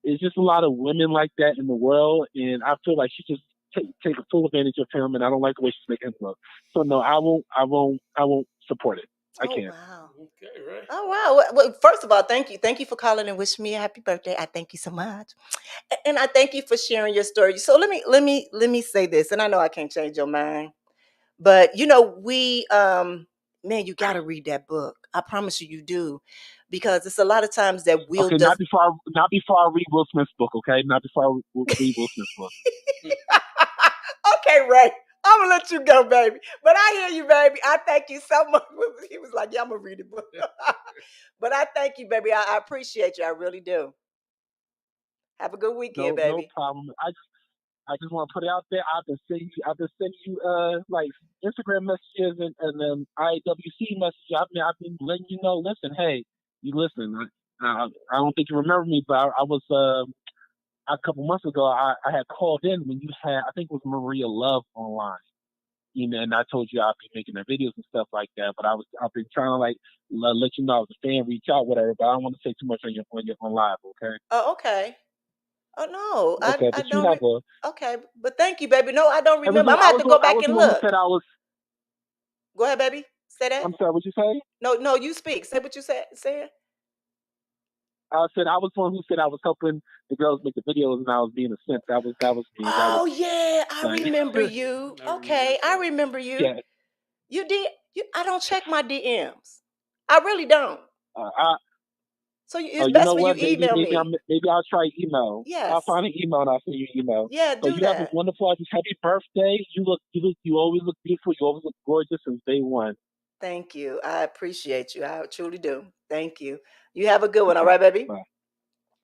it's just a lot of women like that in the world, and I feel like she just take full advantage of him, and I don't like the way she's making him look. So no, I won't support it. I Oh can't. wow. Okay, right. Oh wow. Well, first of all, thank you for calling and wishing me a happy birthday. I thank you so much, and I thank you for sharing your story. So let me say this, and I know I can't change your mind, but we man, you got to read that book. I promise you, you do, because it's a lot of times that Will Okay, does. not before I read Will Smith's book. Okay, not before I read Will Smith's book. Okay, Ray. I'm gonna let you go, baby. But I hear you, baby. I thank you so much. He was like, "Yeah, I'm gonna read the book." But I thank you, baby. I appreciate you. I really do. Have a good weekend, No baby. problem. I just want to put it out there. I've been sending you like Instagram messages and IWC messages. I've been letting you know. Listen, hey, you listen. I don't think you remember me, but I was a couple months ago. I had called in when you had I think it was Maria Love online. And I told you I'd be making the videos and stuff like that. But I've been trying to like let you know I was a fan, reach out, whatever. But I don't want to say too much on live, okay? Oh, okay. Oh no, Okay, I but you don't. have a. Okay, but thank you, baby. No, I don't I was remember. I'm gonna have to go I back was the and one who look. said I was. Go ahead, baby. Say that. I'm sorry. What you say? No, no, you speak. Say what you said. Say it. I said I was the one who said I was helping the girls make the videos and I was being a simp. That was me. That was Oh yeah, I like remember you. Okay, I remember you. yeah. You did. I don't check my DMs. I really don't. I So oh it's you best know when you what? email me. Maybe I'll try email. I'll Yes. find an email and I'll send you an email. Yeah, So do you have a that. wonderful, happy birthday. You always look beautiful. You always look gorgeous since day one. Thank you. I appreciate you. I truly do. Thank you. You have a good one. All right, baby. Bye.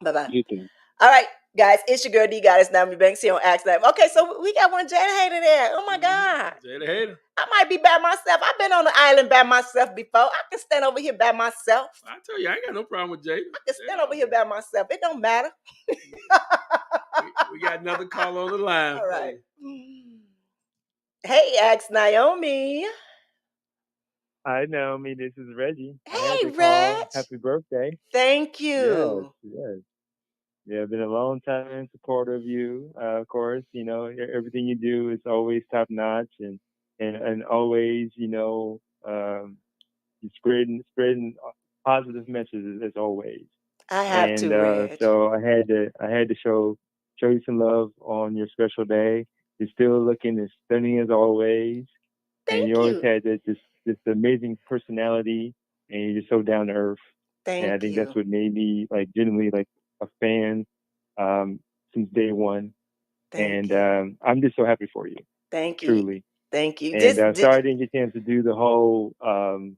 Bye bye. You too. All right, guys. It's your girl D Goddess Nyomi Banks here on Ask That. Okay, so we got one Jada Hater there. Oh my God. Jada Hater. I might be by myself. I've been on the island by myself before. I can stand over here by myself. I tell you, I ain't got no problem with Jada. I can stand over here by myself. It don't matter. We got another call on the line. All right. Hey, Ask Naomi. Hi, Naomi. This is Reggie. I had Hey, to call. Reg. Happy birthday. Thank Yes, you. yes. Yeah, I've been a long time supporter of you. Of course, everything you do is always top notch and always, you spreading positive messages as always. I have And to, Reg. so I had to show you some love on your special day. You're still looking as stunning as always, and Thank you always you. had this amazing personality, and you're just so down to earth. And I Thank think that's you. what made me like genuinely like a fan since day one. Thank And you. I'm just so happy for you, Thank you. truly. Thank you. And sorry I didn't get a chance to do the whole self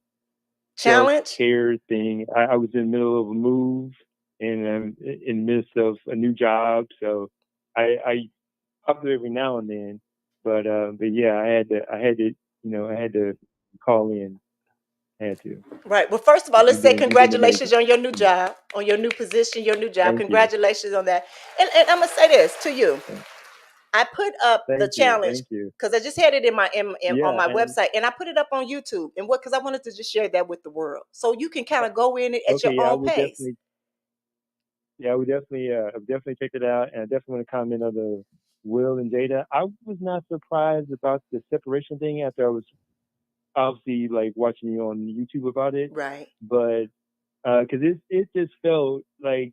challenge. care thing. I was in the middle of a move and in the midst of a new job, so I up there every now and then. But yeah, I had to call in. I had to. Right. Well, first of all, 'Cause let's say you're doing congratulations amazing. on your new job, on your new position, your new job. Thank you. Congratulations on that. And I'm gonna say this to you. I put up the Thank you. challenge Thank you. because I just had it on Yeah, my and website, and I put it up on YouTube. And what? Because I wanted to just share that with the world, so you can kind of go in it at okay, your own pace. I would definitely check it out, and I definitely want to comment on the Will and Jada. I was not surprised about the separation thing after I was obviously like watching you on YouTube about it, Right. but because it just felt like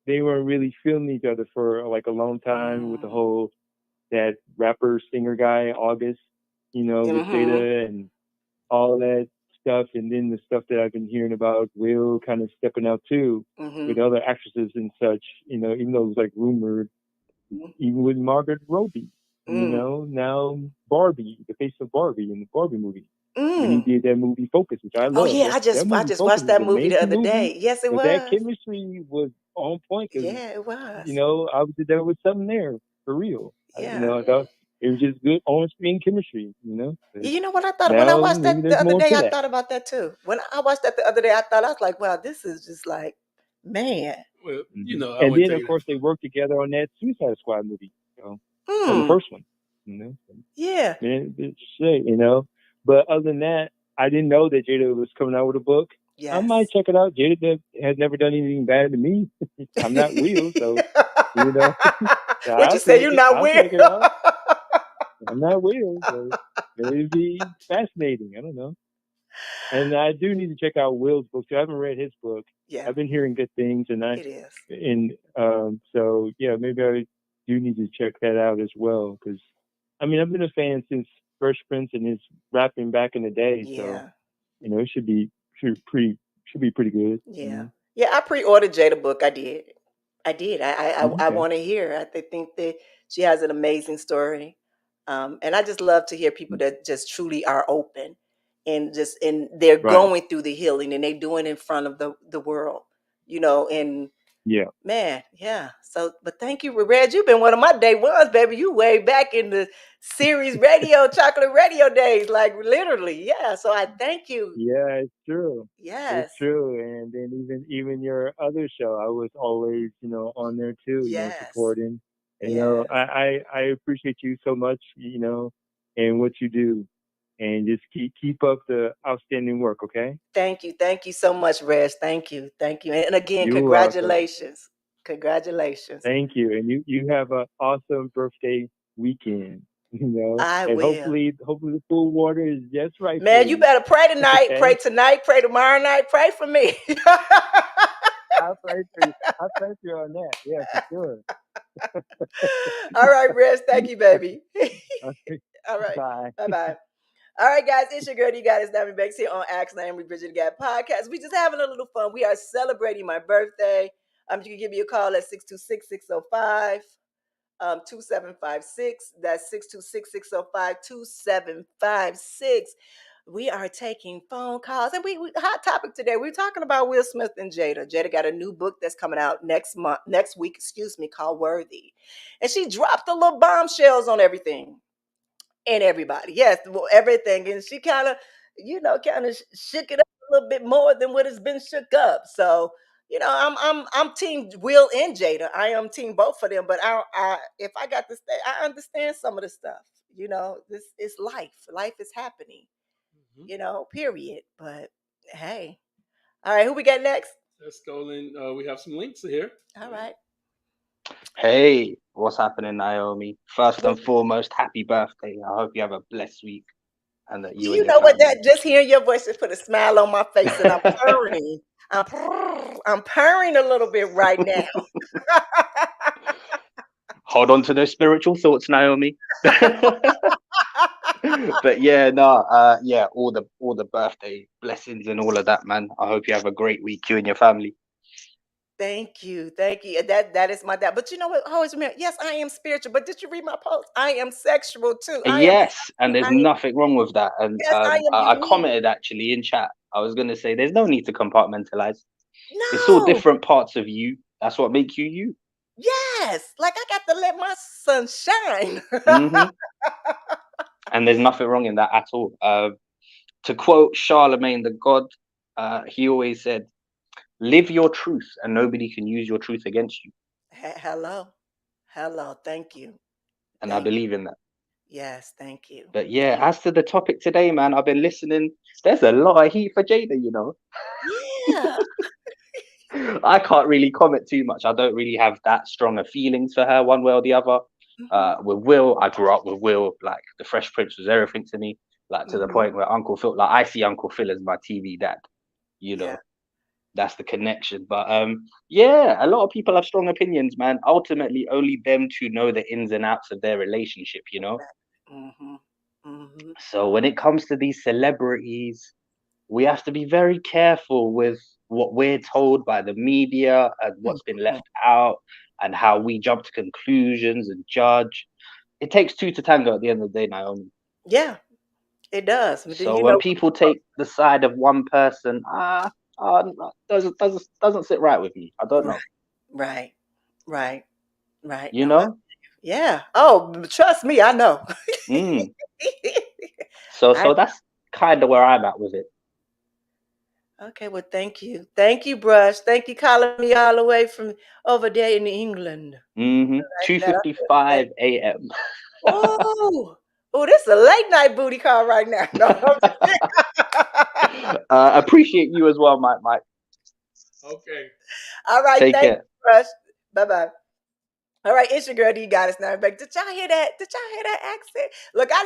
they weren't really feeling each other for like a long time with the whole that rapper singer guy August, with Mm-hmm. Jada and all that stuff, and then the stuff that I've been hearing about Will kind of stepping out too with Mm-hmm. other actresses and such, even though it was like rumored. even with Margaret Robbie. You Mm. know, now Barbie, the face of Barbie in the Barbie movie. When he Mm. did that movie Focus, which I Oh love. yeah, That I movie just Focus watched was that an movie the amazing other movie, day. Yes, it but that was. chemistry was on point because, Yeah, it was. you know, I was there was something there for real. You Yeah. know, I thought it was just good on-screen chemistry, you know. But You know what I thought when I now watched maybe that the there's other more day? to I that. thought about that too. When I watched that the other day, I thought I was like, "Wow, this is just like, man." Well, you Hmm. know, I And would then, tell of you. course, they worked together on that Suicide Squad movie, you know, on the Hmm. first one, you know. Yeah. Man, it's shit, you know. But other than that, I didn't know that Jada was coming out with a book. I Yes. might check it out. Has never done anything bad to me. I'm not real, so you know. So What you say? You're not I'll weird. check it out. I'm not real, so it'd be fascinating. I don't know. And I do need to check out Will's book too. I haven't read his book. Yeah, I've been hearing good things, it is. so yeah, maybe I do need to check that out as well. Because I mean, I've been a fan since Fresh Prince and his rapping back in the day, so Yeah. you know, it should be pretty good. You Yeah. know? Yeah, I pre-ordered Jada book. I did. I did. I Okay. want to hear. Think that she has an amazing story. And I just love to hear people that just truly are open and they're Right. going through the healing and they doing it in front of the world, you know, and Yeah. man, yeah. So, but thank you, Reg. You've been one of my day ones, baby. You way back in the series radio, chocolate radio days, like literally. Yeah. So I thank you. Yeah, it's true. It's Yes. true. And then even your other show, I was always, you know, on there too, you know, Yes. supporting. You know, Yes. I appreciate you so much, you know, and what you do. And just keep up the outstanding work, okay? Thank you. Thank you so much, Reg. Thank you. Thank you. And again, You're welcome. congratulations. Congratulations. Thank you. And you have an awesome birthday weekend, you know. I And will. hopefully the pool water is just right for Man, you you. better pray tonight, Okay? pray tonight, pray tomorrow night, pray for me. I'll pray for you. I'll pray for you on that. Yeah, for sure. All right, Reg. Thank you, baby. Okay. All right. Bye. Bye bye. All right, guys, it's your girl, you got it, Diamond Banks here on Ask Naomi Bridget Gap Podcast. We just having a little fun. We are celebrating my birthday. You can give me a call at 626-605-2756. That's 626-605-2756. We are taking phone calls. And we hot topic today. We're talking about Will Smith and Jada. Jada got a new book that's coming out next week, called Worthy. And she dropped the little bombshells on everything and everybody. Yes, well, everything. And she kind of, kind of shook it up a little bit more than what has been shook up. So, I'm team Will and Jada. I am team both of them. But if I got to stay, I understand some of the stuff. This is life. Life is happening. Period. But hey, all right, who we got next? Let's go in. We have some links here. All right. Hey, what's happening, Naomi? First and foremost, happy birthday. I hope you have a blessed week and that you and You your know what? family. That just hearing your voice just put a smile on my face, and I'm purring. I'm purring a little bit right now. Hold on to those spiritual thoughts, Naomi. But yeah, no, yeah, all the birthday blessings and all of that, man. I hope you have a great week, you and your family. Thank you, thank you. That is my dad. But you know what? I always remember. Yes, I am spiritual. But did you read my post? I am sexual too. Yes, and there's I am. nothing wrong with that. And Yes, I am I unique. commented actually in chat. I was gonna say there's no need to compartmentalize. It's all No. different parts of you. That's what makes you you. Yes, like I got to let my sun shine. Hmm. And there's nothing wrong in that at all. To quote Charlemagne the God, he always said, "Live your truth, and nobody can use your truth against you." Hello, hello. Thank you. And I Thank. believe in that. Yes, thank you. But yeah, as to the topic today, man, I've been listening. There's a lot of heat for Jada, you know. Yeah. I can't really comment too much. I don't really have that strong of feelings for her one way or the other. With Will, I grew up with Will. Like the Fresh Prince was everything to me. Like to the Mhm. point where Uncle Phil, like I see Uncle Phil as my TV dad. You Yeah. know, that's the connection. But yeah, a lot of people have strong opinions, man. Ultimately, only them two know the ins and outs of their relationship. You know. Mhm. Mhm. So when it comes to these celebrities, we have to be very careful with what we're told by the media and what's been Mhm. left out. and how we jump to conclusions and judge. It takes two to tango at the end of the day, Naomi. Yeah, it does. But So you when know, people take the side of one person, doesn't sit right with me. I don't know. right, right, right. You No, know? yeah. Oh, trust me, I know. Mm. So I that's kind of where I'm at with it. okay. Well, thank you, Brush. Thank you, calling me all the way from over there in England. Mm-hmm. That- 2:55 a.m. Oh, oh, this is a late night booty call right now. No, I'm just kidding. Appreciate you as well, Mike. Okay. All right, Take thank care. you, Brush. Bye bye. All right, it's your girl D Goddess now. Back. Did y'all hear that? Did y'all hear that accent? Look, I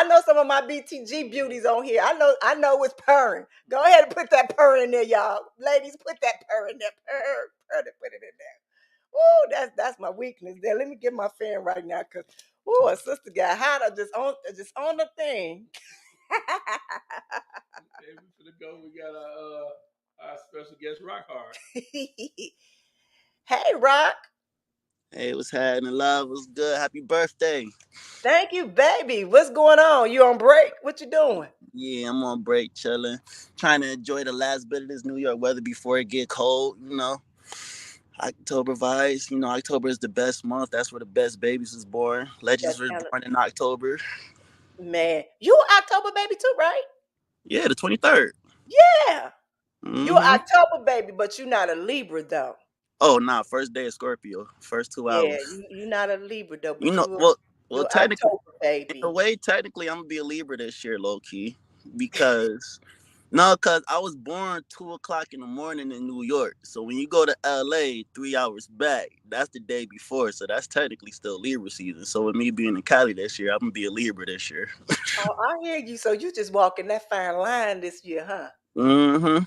know some of my BTG beauties on here. I know it's purring. Go ahead and put that purr in there, y'all. Ladies, put that purr in there. Put it in there. Oh, that's my weakness there. Let me get my fan right now, cause a sister got hotter just on the thing. Okay, we finna go. We got our special guest, Rock Hard. Hey, Rock. Hey, what's happening, love? What's good? Happy birthday. Thank you, baby. What's going on? You on break? What you doing? Yeah, I'm on break, chilling. Trying to enjoy the last bit of this New York weather before it get cold, you know. October vibes. You know, October is the best month. That's where the best babies is born. Legends That's were hella born in October. man. You October baby too, right? Yeah, the 23rd. Yeah. You Mm-hmm. October baby, but you're not a Libra though. Oh, nah, first day of Scorpio. First 2 hours. Yeah, you're not a Libra though, You but know, you well, technically, October in a baby. way, technically, I'm going to be a Libra this year, low-key. Because... No, because I was born 2 o'clock in the morning in New York. So when you go to LA 3 hours back, that's the day before. So that's technically still Libra season. So with me being in Cali this year, I'm gonna be a Libra this year. Oh, I hear you. So you just walking that fine line this year, huh? Mm-hmm.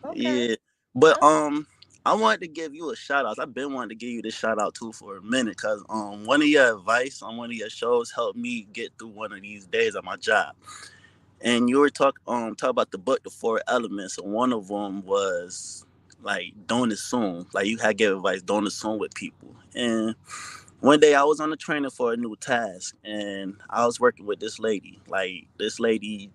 Okay. Yeah. But I wanted to give you a shout out. I've been wanting to give you this shout out too for a minute because one of your advice on one of your shows helped me get through one of these days at my job. And you were talk about the book, The Four Elements, and one of them was like don't assume. Like you had give advice, don't assume with people. And one day I was on the training for a new task, and I was working with this lady. Like this lady,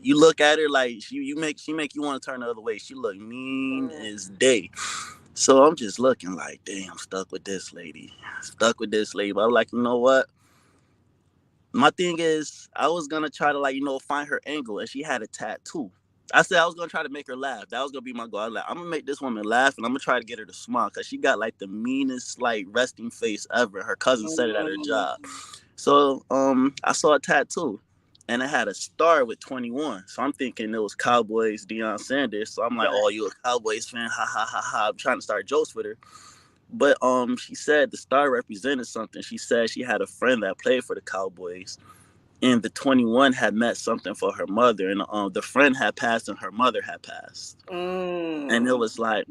you look at her like she make you want to turn the other way. She look mean as day. So I'm just looking like, damn, I'm stuck with this lady. Stuck with this lady. But I'm like, you know what? My thing is, I was gonna try to find her angle, and she had a tattoo. I said I was gonna try to make her laugh. That was gonna be my goal. I was like, I'm gonna make this woman laugh, and I'm gonna try to get her to smile, cause she got like the meanest resting face ever. Her cousin said it at her job. So I saw a tattoo, and it had a star with 21. So I'm thinking it was Cowboys, Deion Sanders. So I'm like, Right. oh, you a Cowboys fan? Ha ha ha ha. I'm trying to start jokes with her. But she said the star represented something. She said she had a friend that played for the Cowboys, and the 21 had meant something for her mother, and the friend had passed and her mother had passed. And it was like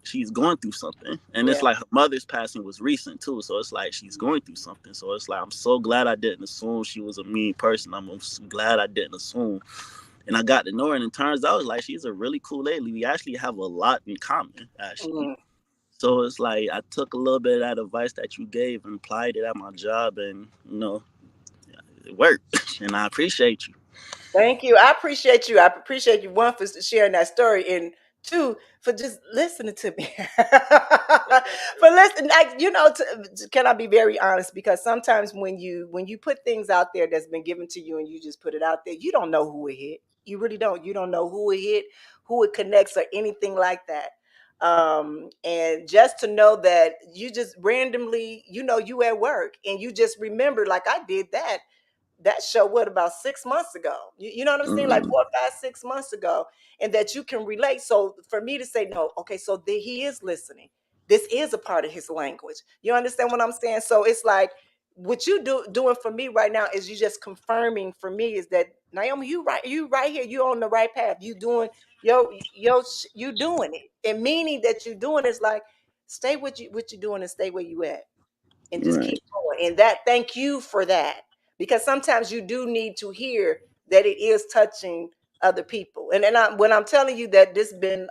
she's going through something, and it's Yeah. like her mother's passing was recent too, so it's like she's going through something. So it's like I'm so glad I didn't assume she was a mean person. I'm glad I didn't assume, and I got to know her, and it turns out like she's a really cool lady. We actually have a lot in common, actually. Mm. So it's like I took a little bit of that advice that you gave and applied it at my job, and it worked. And I appreciate you. Thank you. I appreciate you. I appreciate you, one, for sharing that story, and two, for just listening to me. For listening, can I be very honest? Because sometimes when you put things out there that's been given to you and you just put it out there, you don't know who it hit. You really don't. You don't know who it hit, who it connects, or anything like that. And just to know that you just randomly, you at work and you just remember, like I did that show about 6 months ago. You know what I'm saying? Like 4, 5, 6 months ago, and that you can relate. So for me to say no, okay, so he is listening. This is a part of his language. You understand what I'm saying? So it's like what doing for me right now is you just confirming for me is that Naomi, you right here, you on the right path. You doing you doing it, and meaning that you doing is like stay what you're doing and stay where you at and just Right. keep going. And that, thank you for that. Because sometimes you do need to hear that it is touching other people. And when I'm telling you that this been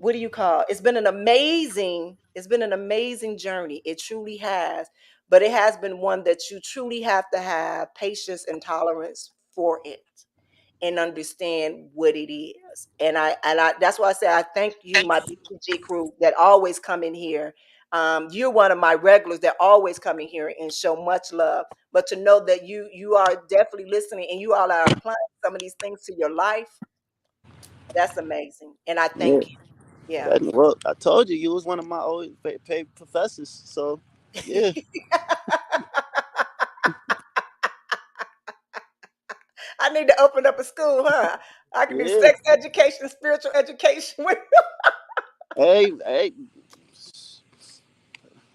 what do you call? It's been an amazing journey. It truly has. But it has been one that you truly have to have patience and tolerance for it and understand what it is. And I that's why I say I thank you, my BTG crew that always come in here. You're one of my regulars that always come in here and show much love. But to know that you are definitely listening and you all are applying some of these things to your life, that's amazing. And I Yeah. thank you. Yeah. Well, I told you you was one of my old paid professors. So yeah. I need to open up a school, huh? I can do Yeah. sex education, spiritual education. Hey, you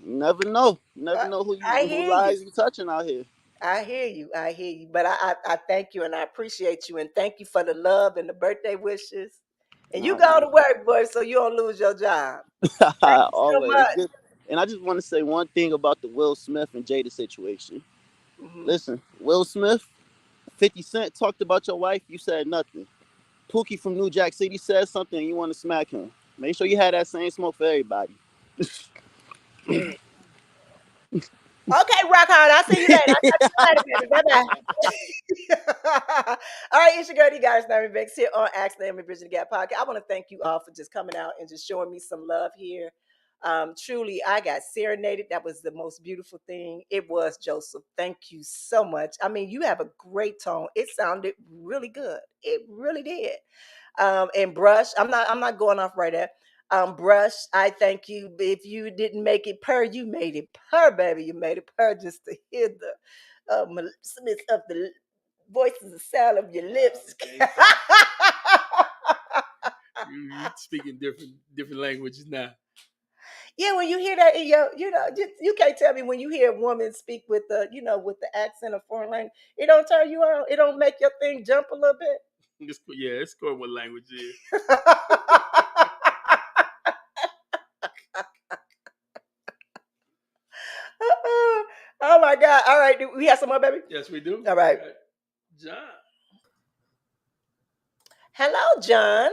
never know. You never I know I who hear you. lives you touching out here. I hear you. I hear you. But I thank you and I appreciate you and thank you for the love and the birthday wishes. And you Nah, go to work, boy, so you don't lose your job. Thank you so always much. good. And I just want to say one thing about the Will Smith and Jada situation. Mhm. Listen, Will Smith, 50 Cent talked about your wife. You said nothing. Pookie from New Jack City said something. And you want to smack him. Make sure you have that same smoke for everybody. Okay, rock hard. I'll see you later. I'll talk to you later, baby. Bye-bye. All right, it's your girl, you guys, Naomi Banks here on Ask Naomi Bridging the Gap podcast. I want to thank you all for just coming out and just showing me some love here. Truly, I got serenaded. That was the most beautiful thing. It was, Joseph. Thank you so much. I mean, you have a great tone. It sounded really good. It really did. And Brush, I'm not going off right there. Brush, I thank you. If you didn't make it purr, you made it purr, baby. You made it purr just to hear the smith of the voices, the sound of your lips. You speaking different languages now. Yeah, when you hear that in your, you can't tell me when you hear a woman speak with the, with the accent of foreign language, it don't turn you on. It don't make your thing jump a little bit. It's going what language is. Oh my God. All right. Do we have some more, baby? Yes, we do. All right. John. Hello, John.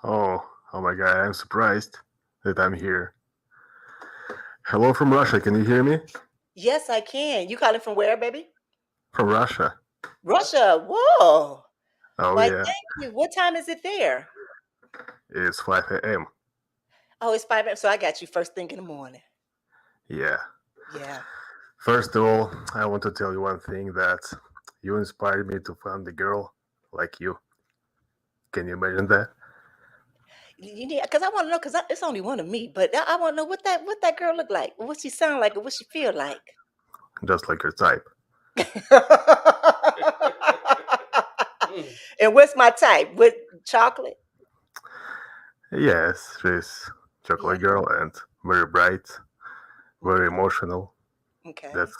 Oh my God, I'm surprised that I'm here. Hello from Russia, can you hear me? Yes, I can. You calling from where, baby? From Russia. Russia. Whoa. Oh Why, yeah, thank you. What time is it there? it's 5 a.m. Oh, it's 5 a.m. So I got you first thing in the morning. Yeah. Yeah. First of all, I want to tell you one thing, that you inspired me to find a girl like you. Can you imagine that? You need, because I want to know, because it's only one of me, but I want to know what that girl look like, what she sound like, or what she feel like. Just like your type. And what's my type? With chocolate? Yes, she's chocolate girl and very bright, very emotional. Okay. That's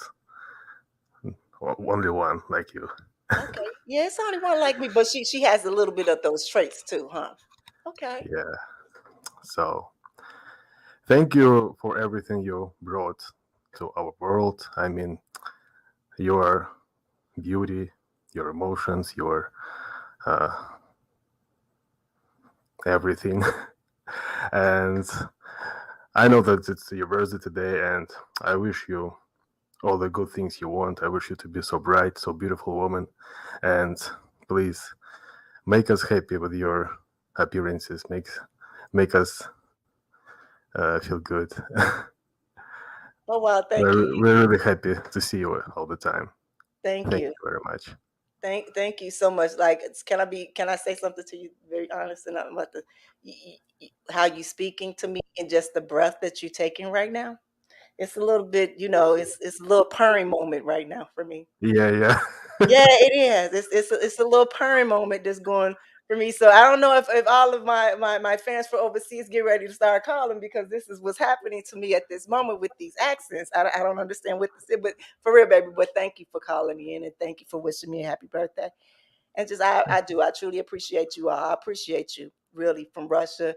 only one like you. Okay. Yeah, it's only one like me, but she has a little bit of those traits too, huh? Okay. Yeah. So thank you for everything you brought to our world. I mean, your beauty, your emotions, your everything. And I know that it's your birthday today, and I wish you all the good things you want. I wish you to be so bright, so beautiful woman. And please make us happy with your appearances. Make us feel good. Oh wow, thank you. We're really happy to see you all the time. Thank Thank you. you very much. Thank you so much. Like, can I say something to you very honest and not about how you speaking to me and just the breath that you're taking right now? It's a little bit, it's a little purring moment right now for me. Yeah. Yeah, it is. It's a little purring moment that's going for me. So I don't know if all of my fans for overseas get ready to start calling, because this is what's happening to me at this moment with these accents. I don't understand what this is, but for real, baby. But thank you for calling me in and thank you for wishing me a happy birthday. And just I truly appreciate you all. I appreciate you really from Russia.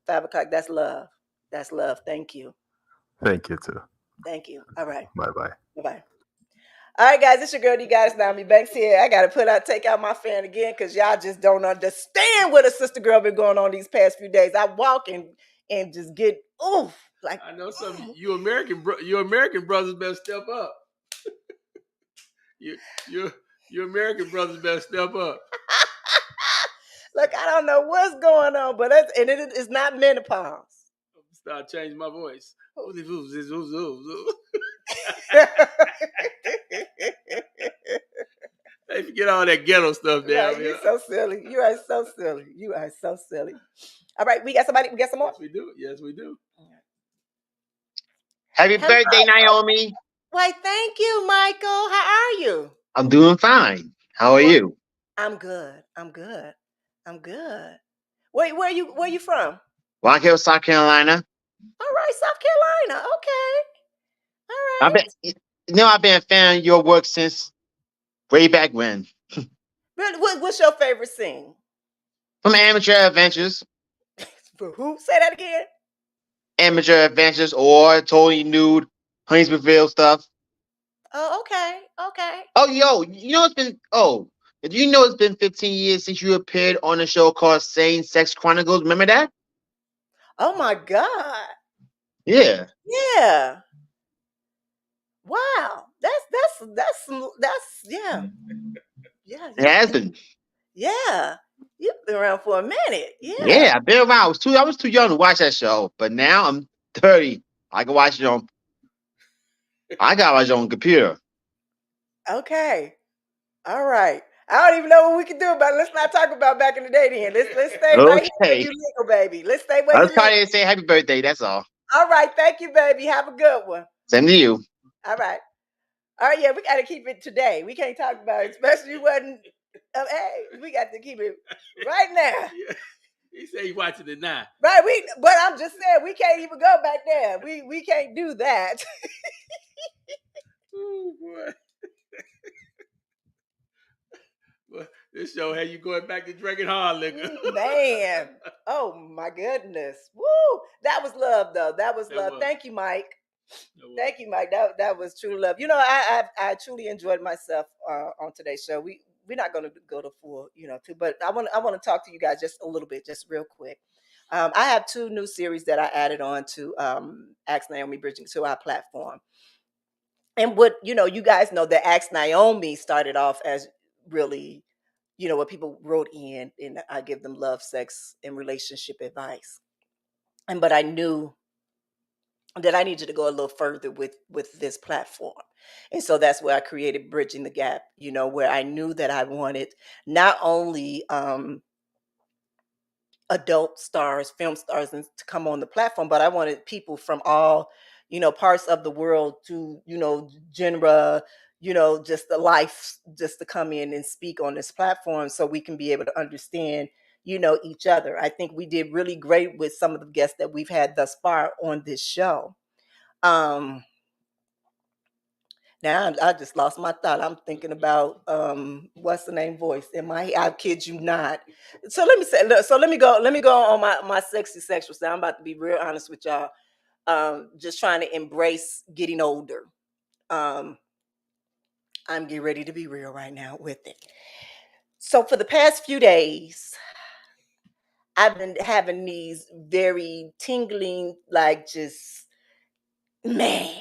5 o'clock. That's love. That's love. Thank you. Thank you too. Thank you. All right. Bye bye. Bye bye. All right, guys, it's your girl, D Goddess Nyomi Banks here. I got to take out my fan again because y'all just don't understand what a sister girl been going on these past few days. I walk and just get, oof. Like, I know some you American brothers better step up. you American brothers better step up. Look, I don't know what's going on, but it's not menopause. Start changing my voice. Hey, forget all that ghetto stuff down Right, here. you're so silly. You are so silly. You are so silly. All right, we got somebody. We got some more. Yes, we do. Yes, we do. Happy birthday, Nyomi. Why, thank you, Michael. How are you? I'm doing fine. How are you? I'm good. I'm good. I'm good. Where you from? Rock Hill, South Carolina. All right, South Carolina. Okay. All I've right. been, I've been a fan of your work since way back when. What's your favorite scene? From Amateur Adventures. For who? Say that again. Amateur Adventures or Totally Nude, Huntsville stuff. Oh, okay. Okay. Oh, do you know it's been 15 years since you appeared on a show called Sane Sex Chronicles? Remember that? Oh my God. Yeah. Yeah. Wow. That's yeah. Yeah. It has been. Yeah. You've been around for a minute. Yeah. Yeah, I've been around. I was too young to watch that show, but now I'm 30. I can watch it on. I got watch it on computer. Okay. All right. I don't even know what we can do about it. Let's not talk about back in the day then. Let's stay right here where you legal, baby. Let's stay where I you was trying legal. to say happy birthday. That's all. All right. Thank you, baby. Have a good one. Same to you. All right. All right, yeah, we got to keep it today. We can't talk about it, especially when, hey, we got to keep it right now. He said he watching it now. Right, but I'm just saying, we can't even go back there. We can't do that. Oh, boy. Well, this show had you going back to drinking hard liquor. Man. Oh, my goodness. Woo. That was love, though. That was love. Thank you, Mike. Thank you, Mike. That was true love. You know, I truly enjoyed myself on today's show. We're not going to go to full, but I want to talk to you guys just a little bit, just real quick. I have 2 new series that I added on to Ask Nyomi Bridging to our platform. And what, you guys know that Ask Nyomi started off as really, what people wrote in, and I give them love, sex, and relationship advice. But I knew that I needed to go a little further with this platform. And so that's where I created Bridging the Gap, where I knew that I wanted not only adult stars, film stars, and to come on the platform, but I wanted people from all, parts of the world to, genre, just the life, just to come in and speak on this platform so we can be able to understand, each other. I think we did really great with some of the guests that we've had thus far on this show. Now I just lost my thought. I'm thinking about what's the name voice in my I kid you not. So let me go on my sexy sexual side. I'm about to be real honest with y'all. Just trying to embrace getting older. I'm getting ready to be real right now with it. So for the past few days, I've been having these very tingling, like just man.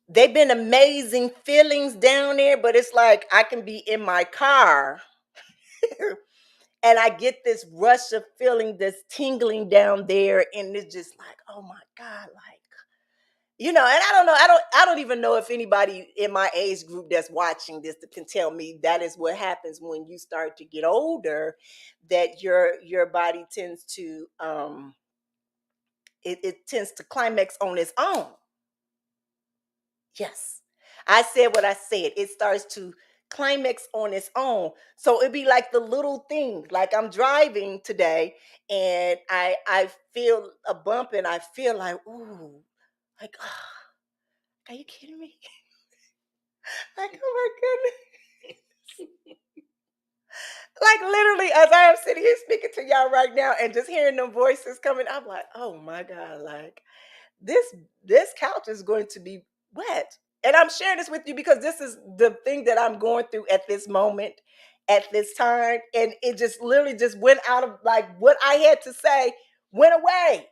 They've been amazing feelings down there, but it's like I can be in my car and I get this rush of feeling that's tingling down there, and it's just like, oh my God, like, and I don't know, I don't even know if anybody in my age group that's watching this can tell me that is what happens when you start to get older, that your body tends to it tends to climax on its own. Yes. I said what I said. It starts to climax on its own. So it'd be like the little things. Like I'm driving today and I feel a bump and I feel like, ooh, like, are you kidding me? Like, oh my goodness. Like literally, as I am sitting here speaking to y'all right now and just hearing them voices coming, I'm like, oh my God, like this couch is going to be wet. And I'm sharing this with you because this is the thing that I'm going through at this moment, at this time. And it just literally just went out of like what I had to say went away.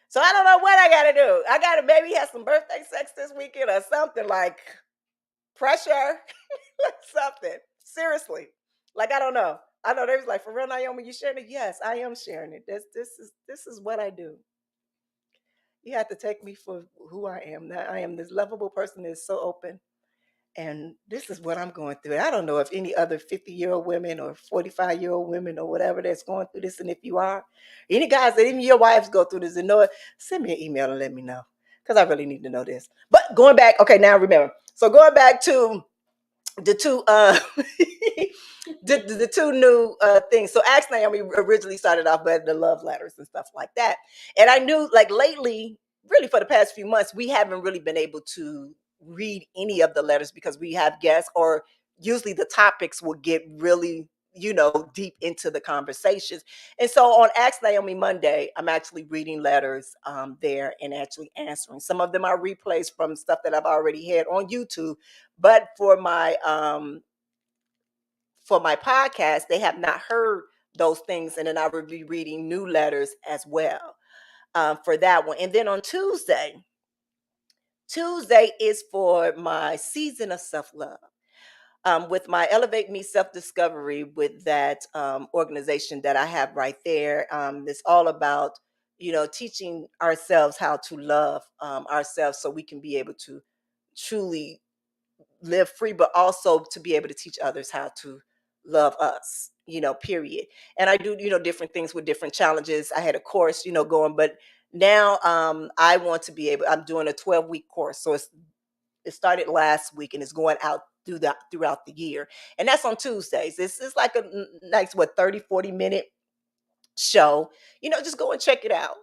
So I don't know what I gotta do. I gotta maybe have some birthday sex this weekend or something, like pressure, something. Seriously. Like I don't know. I know they was like, for real, Nyomi, you sharing it? Yes, I am sharing it. This is what I do. You have to take me for who I am. That I am this lovable person that is so open. And this is what I'm going through. I don't know if any other 50-year-old women or 45-year-old women or whatever that's going through this. And if you are, any guys that even your wives go through this and know it, send me an email and let me know. Because I really need to know this. But going back, okay, now remember. So going back to the two the two new things. So Ask Naomi originally started off with the love letters and stuff like that. And I knew like lately, really for the past few months, we haven't really been able to read any of the letters because we have guests, or usually the topics will get really, deep into the conversations. And so on Ask Naomi Monday, I'm actually reading letters there and actually answering. Some of them are replays from stuff that I've already had on YouTube, but for my podcast, they have not heard those things, and then I will be reading new letters as well for that one. And then on Tuesday is for my season of self-love. With my Elevate Me Self Discovery, with that organization that I have right there, it's all about teaching ourselves how to love ourselves, so we can be able to truly live free, but also to be able to teach others how to love us. Period. And I do different things with different challenges. I had a course going, but now I want to be able. I'm doing a 12-week course, so it started last week and it's going out throughout the year. And that's on Tuesdays. This is like a nice 30-40 minute show. Just go and check it out.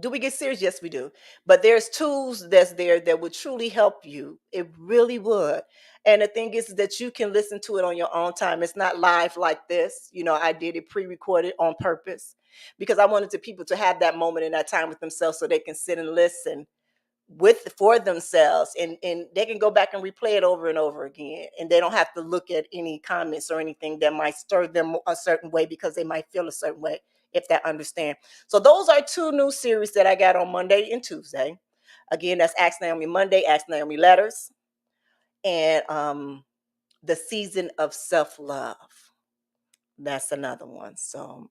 Do we get serious? Yes, we do. But there's tools that's there that would truly help you. It really would. And the thing is that you can listen to it on your own time. It's not live like this. I did it pre-recorded on purpose because I wanted people to have that moment in that time with themselves so they can sit and listen for themselves, and they can go back and replay it over and over again, and they don't have to look at any comments or anything that might stir them a certain way because they might feel a certain way, if they understand. So those are two new series that I got on Monday and Tuesday. Again, that's Ask Naomi Monday, Ask Naomi Letters, and the season of self-love. That's another one. So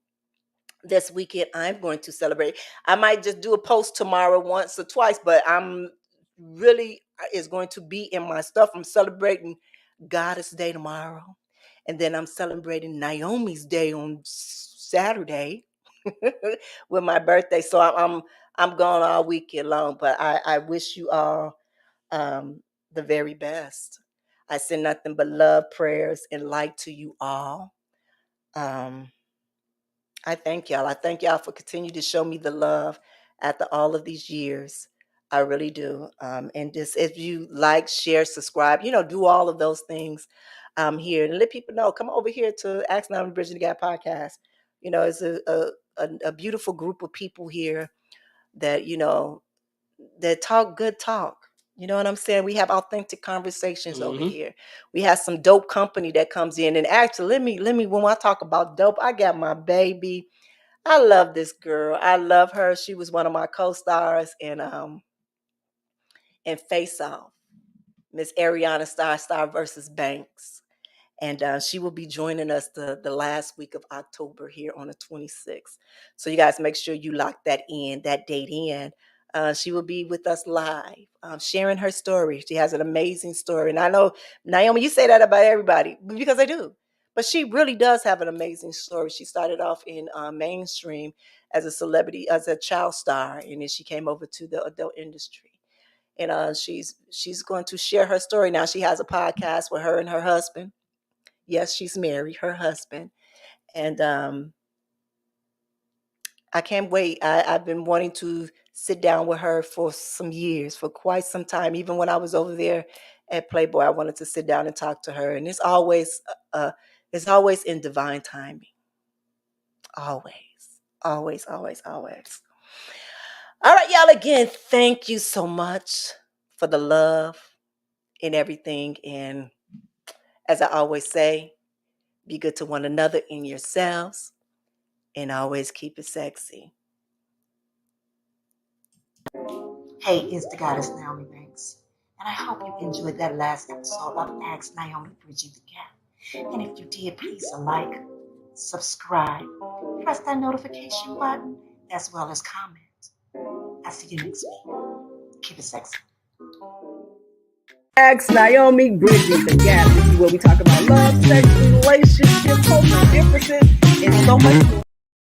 this weekend I'm going to celebrate. I might just do a post tomorrow once or twice, but I'm really is going to be in my stuff. I'm celebrating Goddess Day tomorrow, and then I'm celebrating Naomi's Day on Saturday with my birthday. So I'm gone all weekend long. But I wish you all the very best. I send nothing but love, prayers, and light to you all. I thank y'all. I thank y'all for continuing to show me the love after all of these years. I really do. And just if you like, share, subscribe, do all of those things here, and let people know. Come over here to Ask Now and Bridging the Gap podcast. It's a beautiful group of people here that that talk good talk. You know what I'm saying? We have authentic conversations over here. We have some dope company that comes in. And actually, let me when I talk about dope, I got my baby. I love this girl. I love her. She was one of my co-stars in Face Off, Miss Ariana Star versus Banks. And she will be joining us the last week of October here on the 26th. So you guys make sure you lock that date in. She will be with us live, sharing her story. She has an amazing story. And I know, Naomi, you say that about everybody because I do. But she really does have an amazing story. She started off in mainstream as a celebrity, as a child star, and then she came over to the adult industry. And she's going to share her story now. She has a podcast with her and her husband. Yes, she's married, her husband. And I can't wait. I've been wanting to sit down with her for some years, for quite some time. Even when I was over there at Playboy, I wanted to sit down and talk to her. And it's always in divine timing. Always, always, always, always. All right, y'all. Again, thank you so much for the love and everything. And as I always say, be good to one another and yourselves, and always keep it sexy. Hey, it's the goddess Naomi Banks, and I hope you enjoyed that last episode of Ask Naomi Bridging the Gap. And if you did, please like, subscribe, press that notification button, as well as comment. I'll see you next week. Keep it sexy. Ask Naomi, Bridging the Gap. This is where we talk about love, sex, relationships, cultural differences, and so much more.